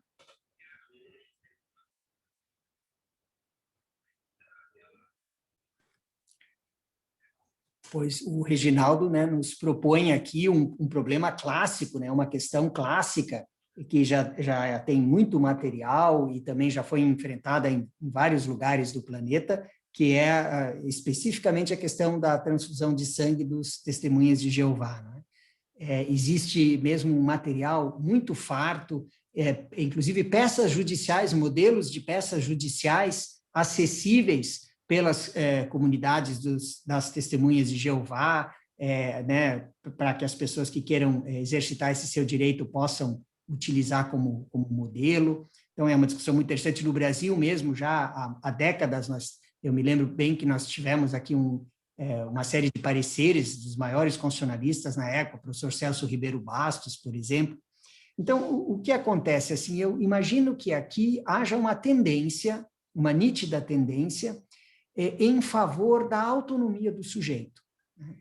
C: Pois o Reginaldo, né, nos propõe aqui um problema clássico, né, uma questão clássica, que já tem muito material e também já foi enfrentada em vários lugares do planeta, que é especificamente a questão da transfusão de sangue dos Testemunhas de Jeová, né? Existe mesmo um material muito farto, inclusive peças judiciais, modelos de peças judiciais acessíveis pelas comunidades das Testemunhas de Jeová, né, para que as pessoas que queiram exercitar esse seu direito possam utilizar como modelo. Então, é uma discussão muito interessante. No Brasil mesmo, já há décadas, eu me lembro bem que nós tivemos aqui uma série de pareceres dos maiores constitucionalistas na época, o professor Celso Ribeiro Bastos, por exemplo. Então, o que acontece? Assim, eu imagino que aqui haja uma tendência, uma nítida tendência, em favor da autonomia do sujeito, né?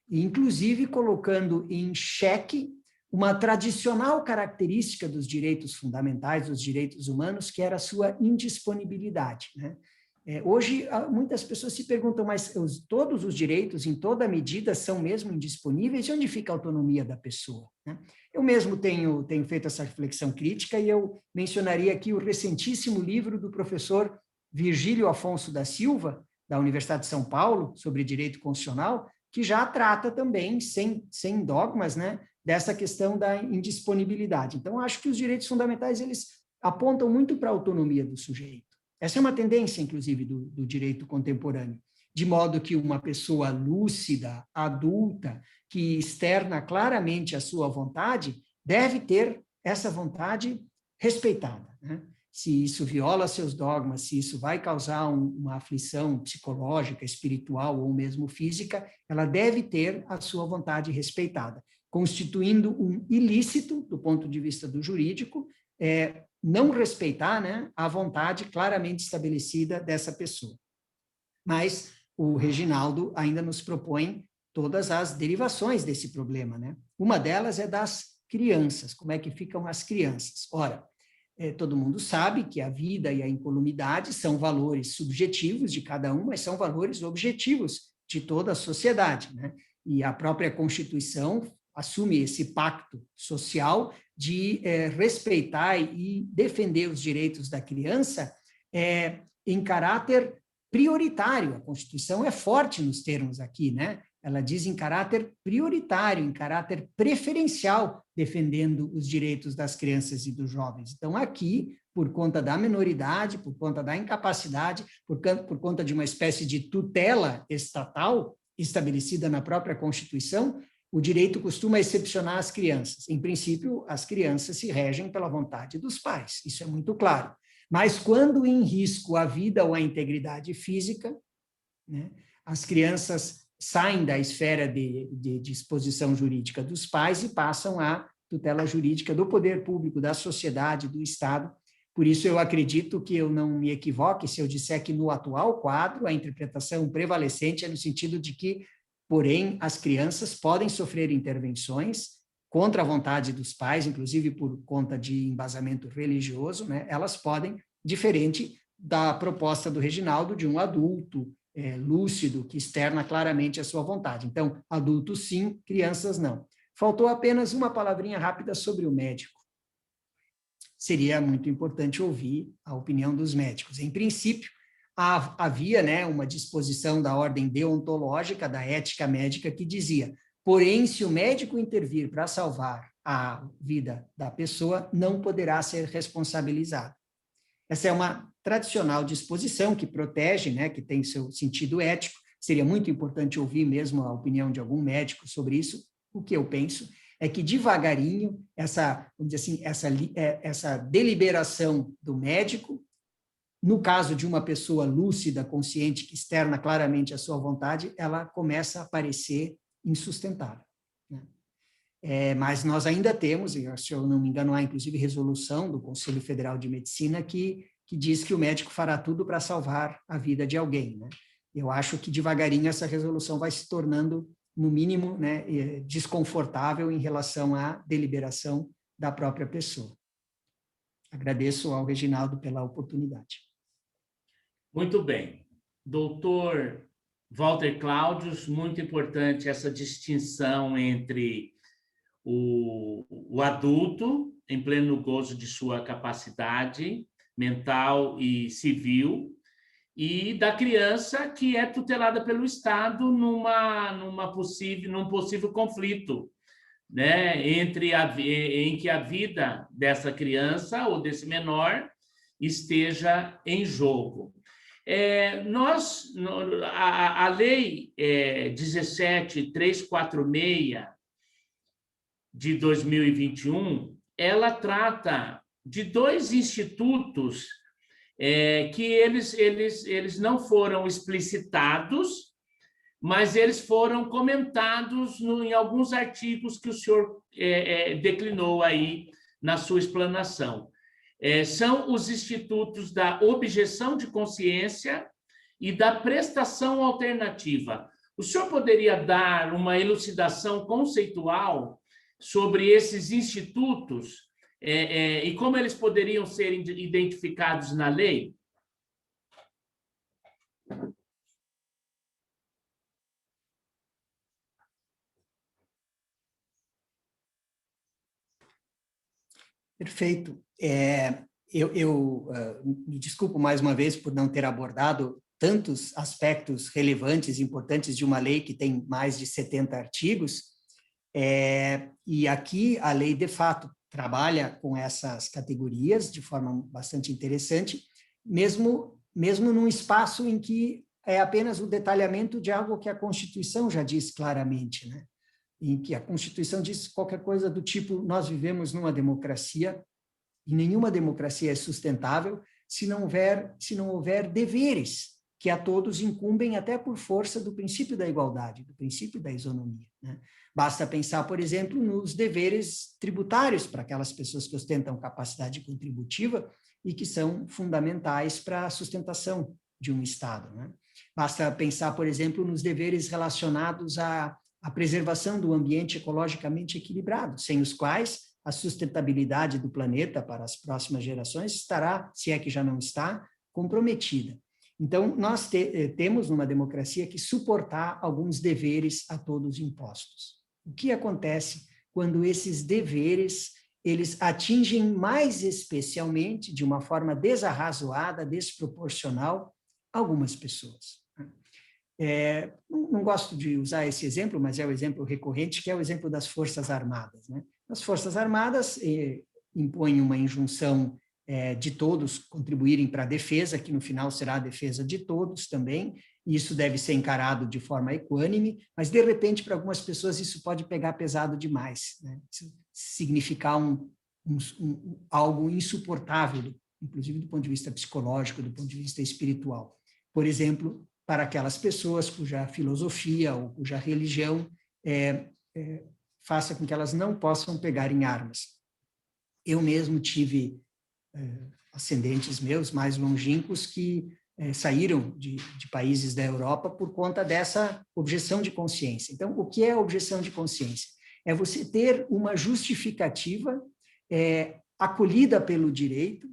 C: Inclusive colocando em xeque uma tradicional característica dos direitos fundamentais, dos direitos humanos, que era a sua indisponibilidade, né? Hoje, muitas pessoas se perguntam, mas todos os direitos, em toda medida, são mesmo indisponíveis? E onde fica a autonomia da pessoa, né? Eu mesmo tenho feito essa reflexão crítica, e eu mencionaria aqui o recentíssimo livro do professor Virgílio Afonso da Silva, da Universidade de São Paulo, sobre direito constitucional, que já trata também, sem dogmas, né, dessa questão da indisponibilidade. Então, acho que os direitos fundamentais, eles apontam muito para a autonomia do sujeito. Essa é uma tendência, inclusive, do direito contemporâneo, de modo que uma pessoa lúcida, adulta, que externa claramente a sua vontade, deve ter essa vontade respeitada, né? Se isso viola seus dogmas, se isso vai causar uma aflição psicológica, espiritual ou mesmo física, ela deve ter a sua vontade respeitada, constituindo um ilícito, do ponto de vista do jurídico, não respeitar, né, a vontade claramente estabelecida dessa pessoa. Mas o Reginaldo ainda nos propõe todas as derivações desse problema, né? Uma delas é das crianças, como é que ficam as crianças? Ora, todo mundo sabe que a vida e a incolumidade são valores subjetivos de cada um, mas são valores objetivos de toda a sociedade, né? E a própria Constituição assume esse pacto social de respeitar e defender os direitos da criança em caráter prioritário. A Constituição é forte nos termos aqui, né? Ela diz em caráter prioritário, em caráter preferencial, defendendo os direitos das crianças e dos jovens. Então, aqui, por conta da minoridade, por conta da incapacidade, por conta de uma espécie de tutela estatal estabelecida na própria Constituição, o direito costuma excepcionar as crianças. Em princípio, as crianças se regem pela vontade dos pais, isso é muito claro. Mas quando em risco a vida ou a integridade física, né, as crianças saem da esfera de disposição jurídica dos pais e passam à tutela jurídica do poder público, da sociedade, do Estado. Por isso, eu acredito que eu não me equivoque se eu disser que, no atual quadro, a interpretação prevalecente é no sentido de que porém, as crianças podem sofrer intervenções contra a vontade dos pais, inclusive por conta de embasamento religioso, né? Elas podem, diferente da proposta do Reginaldo, de um adulto lúcido, que externa claramente a sua vontade. Então, adultos sim, crianças não. Faltou apenas uma palavrinha rápida sobre o médico. Seria muito importante ouvir a opinião dos médicos. Em princípio, havia, né, uma disposição da ordem deontológica, da ética médica, que dizia: porém, se o médico intervir para salvar a vida da pessoa, não poderá ser responsabilizado. Essa é uma tradicional disposição que protege, né, que tem seu sentido ético. Seria muito importante ouvir mesmo a opinião de algum médico sobre isso. O que eu penso é que, devagarinho, vamos dizer assim, essa deliberação do médico, no caso de uma pessoa lúcida, consciente, que externa claramente a sua vontade, ela começa a parecer insustentável, né? Mas nós ainda temos, se eu não me engano, há inclusive resolução do Conselho Federal de Medicina que diz que o médico fará tudo para salvar a vida de alguém, né? Eu acho que devagarinho essa resolução vai se tornando, no mínimo, né, desconfortável em relação à deliberação da própria pessoa. Agradeço ao Reginaldo pela oportunidade.
B: Muito bem. Doutor Walter Cláudios, muito importante essa distinção entre o adulto, em pleno gozo de sua capacidade mental e civil, e da criança que é tutelada pelo Estado num possível conflito, né, em que a vida dessa criança ou desse menor esteja em jogo. A Lei 17.346 de 2021, ela trata de dois institutos que eles não foram explicitados, mas eles foram comentados em alguns artigos que o senhor declinou aí na sua explanação. São os institutos da objeção de consciência e da prestação alternativa. O senhor poderia dar uma elucidação conceitual sobre esses institutos e como eles poderiam ser identificados na lei?
C: Perfeito. Eu me desculpo mais uma vez por não ter abordado tantos aspectos relevantes e importantes de uma lei que tem mais de 70 artigos, e aqui a lei, de fato, trabalha com essas categorias de forma bastante interessante, mesmo num espaço em que é apenas o detalhamento de algo que a Constituição já diz claramente, né? Em que a Constituição diz qualquer coisa do tipo: nós vivemos numa democracia e nenhuma democracia é sustentável se não houver deveres que a todos incumbem até por força do princípio da igualdade, do princípio da isonomia, né? Basta pensar, por exemplo, nos deveres tributários para aquelas pessoas que ostentam capacidade contributiva e que são fundamentais para a sustentação de um Estado, né? Basta pensar, por exemplo, nos deveres relacionados à preservação do ambiente ecologicamente equilibrado, sem os quais a sustentabilidade do planeta para as próximas gerações estará, se é que já não está, comprometida. Então, nós temos numa democracia que suportar alguns deveres a todos impostos. O que acontece quando esses deveres eles atingem mais especialmente, de uma forma desarrazoada, desproporcional, algumas pessoas? Não gosto de usar esse exemplo, mas é o exemplo recorrente, que é o exemplo das Forças Armadas, né? As Forças Armadas impõem uma injunção de todos contribuírem para a defesa, que no final será a defesa de todos também, e isso deve ser encarado de forma equânime, mas de repente para algumas pessoas isso pode pegar pesado demais, né? Significar algo insuportável, inclusive do ponto de vista psicológico, do ponto de vista espiritual. Por exemplo, para aquelas pessoas cuja filosofia ou cuja religião faça com que elas não possam pegar em armas. Eu mesmo tive ascendentes meus mais longínquos que saíram de países da Europa por conta dessa objeção de consciência. Então, o que é a objeção de consciência? É você ter uma justificativa acolhida pelo direito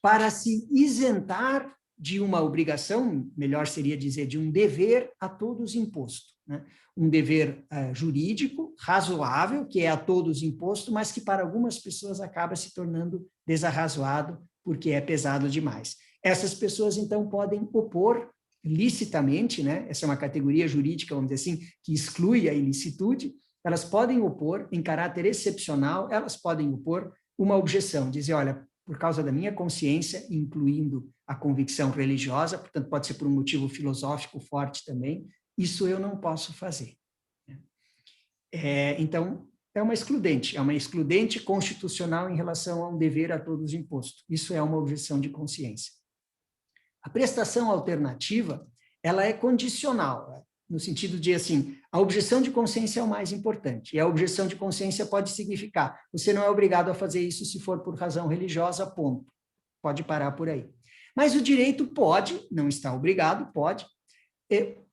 C: para se isentar de uma obrigação, melhor seria dizer, de um dever a todos imposto, né? Um dever jurídico, razoável, que é a todos imposto, mas que para algumas pessoas acaba se tornando desarrazoado porque é pesado demais. Essas pessoas, então, podem opor licitamente, né? Essa é uma categoria jurídica, vamos dizer assim, que exclui a ilicitude, elas podem opor, em caráter excepcional, elas podem opor uma objeção, dizer, olha, por causa da minha consciência, incluindo a convicção religiosa, portanto, pode ser por um motivo filosófico forte também, isso eu não posso fazer. Então, é uma excludente constitucional em relação a um dever a todos imposto. Isso é uma objeção de consciência. A prestação alternativa, ela é condicional, no sentido de, assim, a objeção de consciência é o mais importante, e a objeção de consciência pode significar, você não é obrigado a fazer isso se for por razão religiosa, ponto. Pode parar por aí. Mas o direito pode, não está obrigado, pode,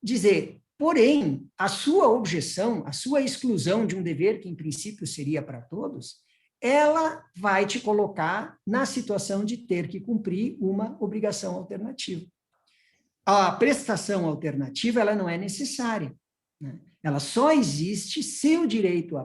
C: dizer, porém, a sua objeção, a sua exclusão de um dever que, em princípio, seria para todos, ela vai te colocar na situação de ter que cumprir uma obrigação alternativa. A prestação alternativa, ela não é necessária, né? Ela só existe se o direito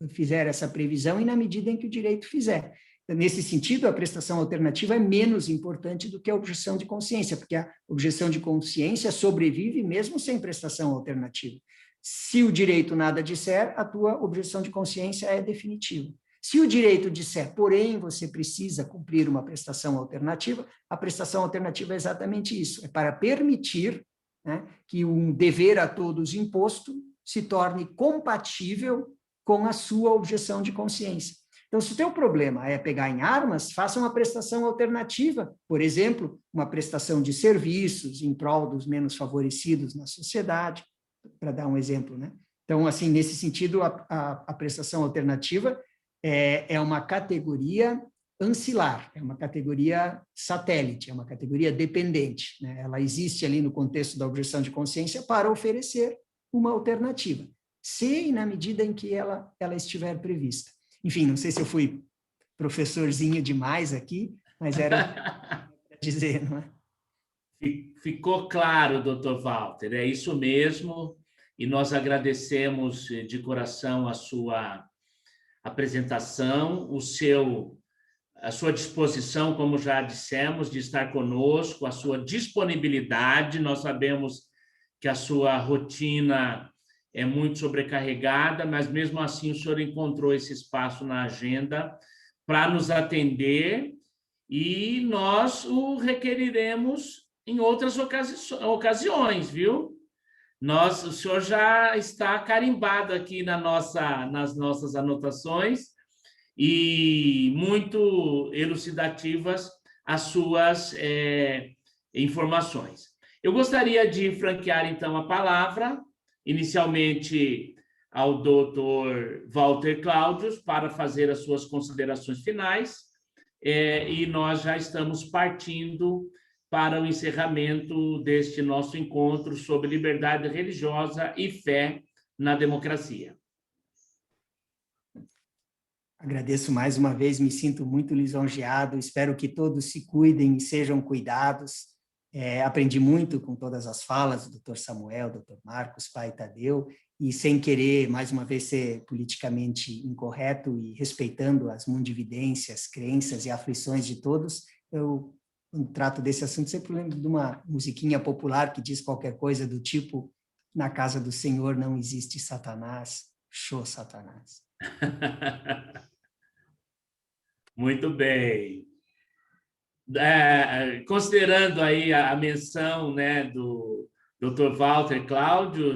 C: fizer essa previsão e na medida em que o direito fizer. Nesse sentido, a prestação alternativa é menos importante do que a objeção de consciência, porque a objeção de consciência sobrevive mesmo sem prestação alternativa. Se o direito nada disser, a tua objeção de consciência é definitiva. Se o direito disser, porém, você precisa cumprir uma prestação alternativa, a prestação alternativa é exatamente isso, é para permitir, né, que um dever a todos imposto se torne compatível com a sua objeção de consciência. Então, se o teu problema é pegar em armas, faça uma prestação alternativa, por exemplo, uma prestação de serviços em prol dos menos favorecidos na sociedade, para dar um exemplo, né? Então, assim, nesse sentido, a prestação alternativa é uma categoria ancilar, é uma categoria satélite, é uma categoria dependente, né? Ela existe ali no contexto da objeção de consciência para oferecer uma alternativa, se e na medida em que ela estiver prevista. Enfim, não sei se eu fui professorzinho demais aqui, mas era para dizer, não é?
B: Ficou claro, doutor Walter, é isso mesmo, e nós agradecemos de coração a sua apresentação, a sua disposição, como já dissemos, de estar conosco, a sua disponibilidade. Nós sabemos que a sua rotina é muito sobrecarregada, mas mesmo assim o senhor encontrou esse espaço na agenda para nos atender e nós o requeriremos em outras ocasiões, viu? O senhor já está carimbado aqui nas nossas anotações e muito elucidativas as suas informações. Eu gostaria de franquear, então, a palavra inicialmente ao doutor Walter Cláudio para fazer as suas considerações finais, e nós já estamos partindo para o encerramento deste nosso encontro sobre liberdade religiosa e fé na democracia.
C: Agradeço mais uma vez, me sinto muito lisonjeado, espero que todos se cuidem e sejam cuidados. Aprendi muito com todas as falas do Dr. Samuel, Dr. Marcos, Pai Tadeu, e sem querer, mais uma vez, ser politicamente incorreto e respeitando as mundividências, crenças e aflições de todos, eu, quando trato desse assunto, sempre lembro de uma musiquinha popular que diz qualquer coisa do tipo: na casa do Senhor não existe Satanás, show Satanás.
B: Muito bem. Considerando aí a menção, né, do Dr. Walter Cláudio,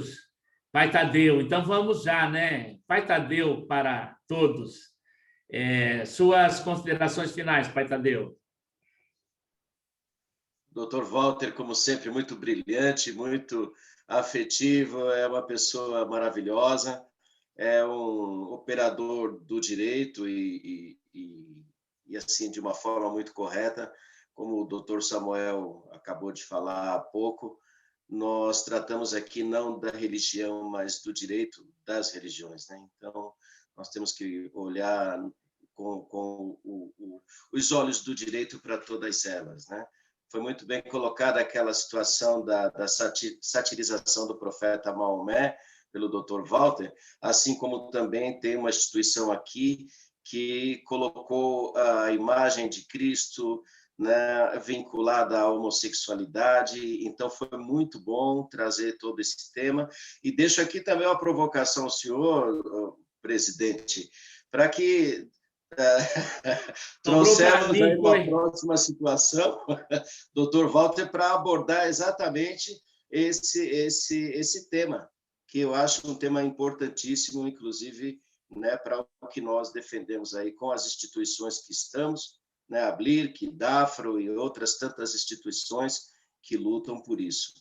B: Pai Tadeu, então vamos já, né? Pai Tadeu para todos. Suas considerações finais, Pai Tadeu.
E: Dr. Walter, como sempre, muito brilhante, muito afetivo, é uma pessoa maravilhosa, é um operador do direito e assim, de uma forma muito correta, como o doutor Samuel acabou de falar há pouco, nós tratamos aqui não da religião, mas do direito das religiões, né? Então, nós temos que olhar com os olhos do direito para todas elas, né? Foi muito bem colocada aquela situação da satirização do profeta Maomé pelo Dr. Walter, assim como também tem uma instituição aqui que colocou a imagem de Cristo, né, vinculada à homossexualidade. Então, foi muito bom trazer todo esse tema. E deixo aqui também uma provocação ao senhor, presidente, para que trouxemos aí uma próxima situação, Dr. Walter, para abordar exatamente esse tema, que eu acho um tema importantíssimo, inclusive, né, para o que nós defendemos aí com as instituições que estamos, né, a BLIRC, DAFRO e outras tantas instituições que lutam por isso.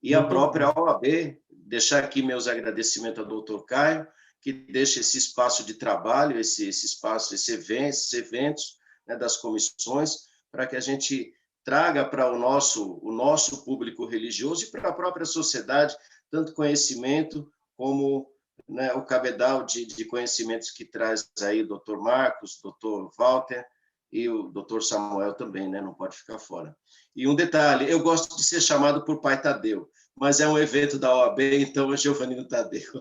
E: E a própria OAB, deixar aqui meus agradecimentos ao doutor Caio, que deixa esse espaço de trabalho, esse espaço, esses eventos, né, das comissões, para que a gente traga para o nosso público religioso e para a própria sociedade tanto conhecimento como, né, o cabedal de conhecimentos que traz aí o doutor Marcos, o doutor Walter e o doutor Samuel também, né, não pode ficar fora. E um detalhe, eu gosto de ser chamado por Pai Tadeu, mas é um evento da OAB, então é Giovanino Tadeu.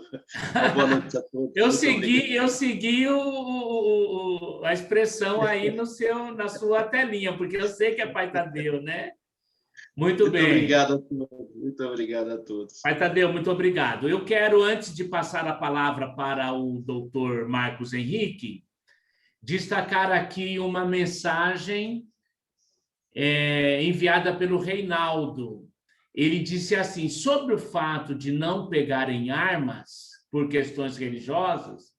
E: Uma boa noite a todos.
B: Eu segui a expressão aí na sua telinha, porque eu sei que é Pai Tadeu, né? Muito bem.
E: Obrigado a todos. Muito obrigado a todos.
B: Pai Tadeu, muito obrigado. Eu quero, antes de passar a palavra para o doutor Marcos Henrique, destacar aqui uma mensagem enviada pelo Reinaldo. Ele disse assim, sobre o fato de não pegarem armas por questões religiosas,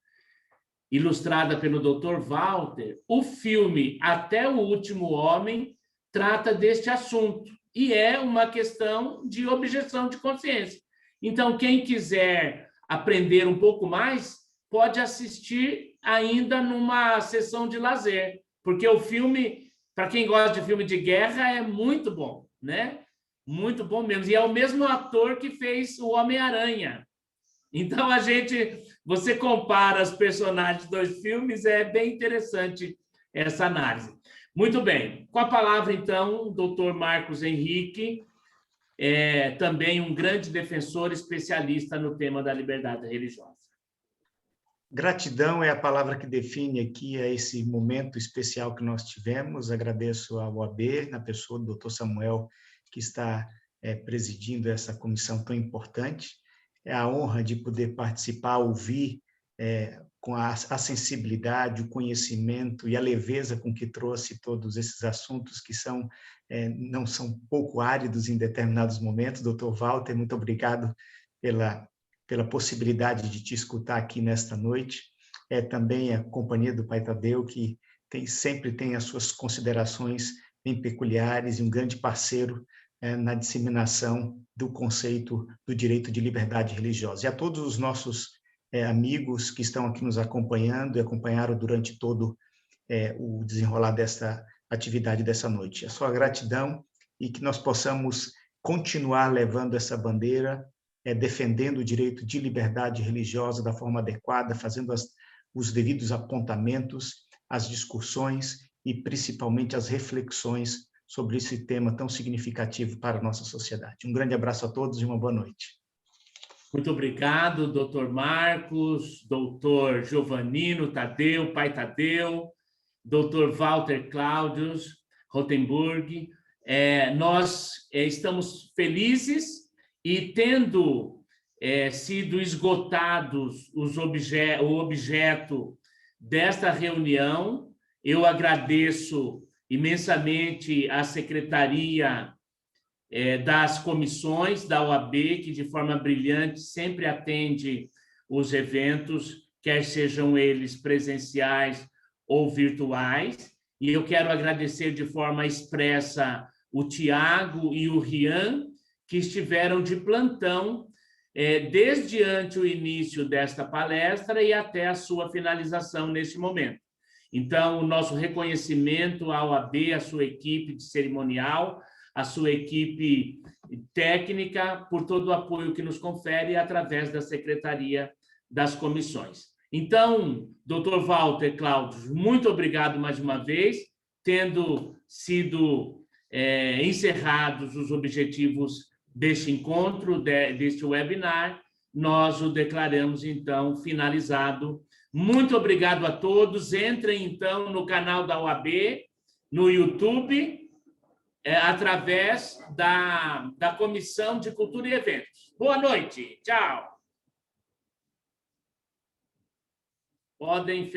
B: ilustrada pelo Dr. Walter, o filme Até o Último Homem trata deste assunto, e é uma questão de objeção de consciência. Então, quem quiser aprender um pouco mais, pode assistir ainda numa sessão de lazer, porque o filme, para quem gosta de filme de guerra, é muito bom, né? Muito bom mesmo. E é o mesmo ator que fez o Homem-Aranha. Então, você compara os personagens dos filmes, é bem interessante essa análise. Muito bem. Com a palavra, então, o doutor Marcos Henrique, também um grande defensor especialista no tema da liberdade religiosa.
D: Gratidão é a palavra que define aqui esse momento especial que nós tivemos. Agradeço ao OAB, na pessoa do doutor Samuel, que está presidindo essa comissão tão importante. É a honra de poder participar, ouvir com a sensibilidade, o conhecimento e a leveza com que trouxe todos esses assuntos que não são pouco áridos em determinados momentos. Doutor Walter, muito obrigado pela possibilidade de te escutar aqui nesta noite. Também a companhia do Pai Tadeu, que sempre tem as suas considerações bem peculiares e um grande parceiro na disseminação do conceito do direito de liberdade religiosa. E a todos os nossos amigos que estão aqui nos acompanhando e acompanharam durante todo o desenrolar dessa atividade dessa noite. A sua gratidão e que nós possamos continuar levando essa bandeira, defendendo o direito de liberdade religiosa da forma adequada, fazendo os devidos apontamentos, as discussões e principalmente as reflexões sobre esse tema tão significativo para a nossa sociedade. Um grande abraço a todos e uma boa noite.
B: Muito obrigado, doutor Marcos, doutor Giovanino Tadeu, Pai Tadeu, doutor Walter Claudius Rotenburg. Nós estamos felizes e tendo sido esgotados o objeto desta reunião, eu agradeço imensamente à Secretaria das comissões da OAB, que de forma brilhante sempre atende os eventos, quer sejam eles presenciais ou virtuais. E eu quero agradecer de forma expressa o Tiago e o Rian, que estiveram de plantão desde antes o início desta palestra e até a sua finalização neste momento. Então, o nosso reconhecimento à OAB, à sua equipe de cerimonial, à sua equipe técnica, por todo o apoio que nos confere através da Secretaria das Comissões. Então, doutor Walter, Cláudio, muito obrigado mais uma vez, tendo sido encerrados os objetivos deste encontro, deste webinar, nós o declaramos, então, finalizado. Muito obrigado a todos. Entrem, então, no canal da OAB, no YouTube, através da Comissão de Cultura e Eventos. Boa noite. Tchau. Podem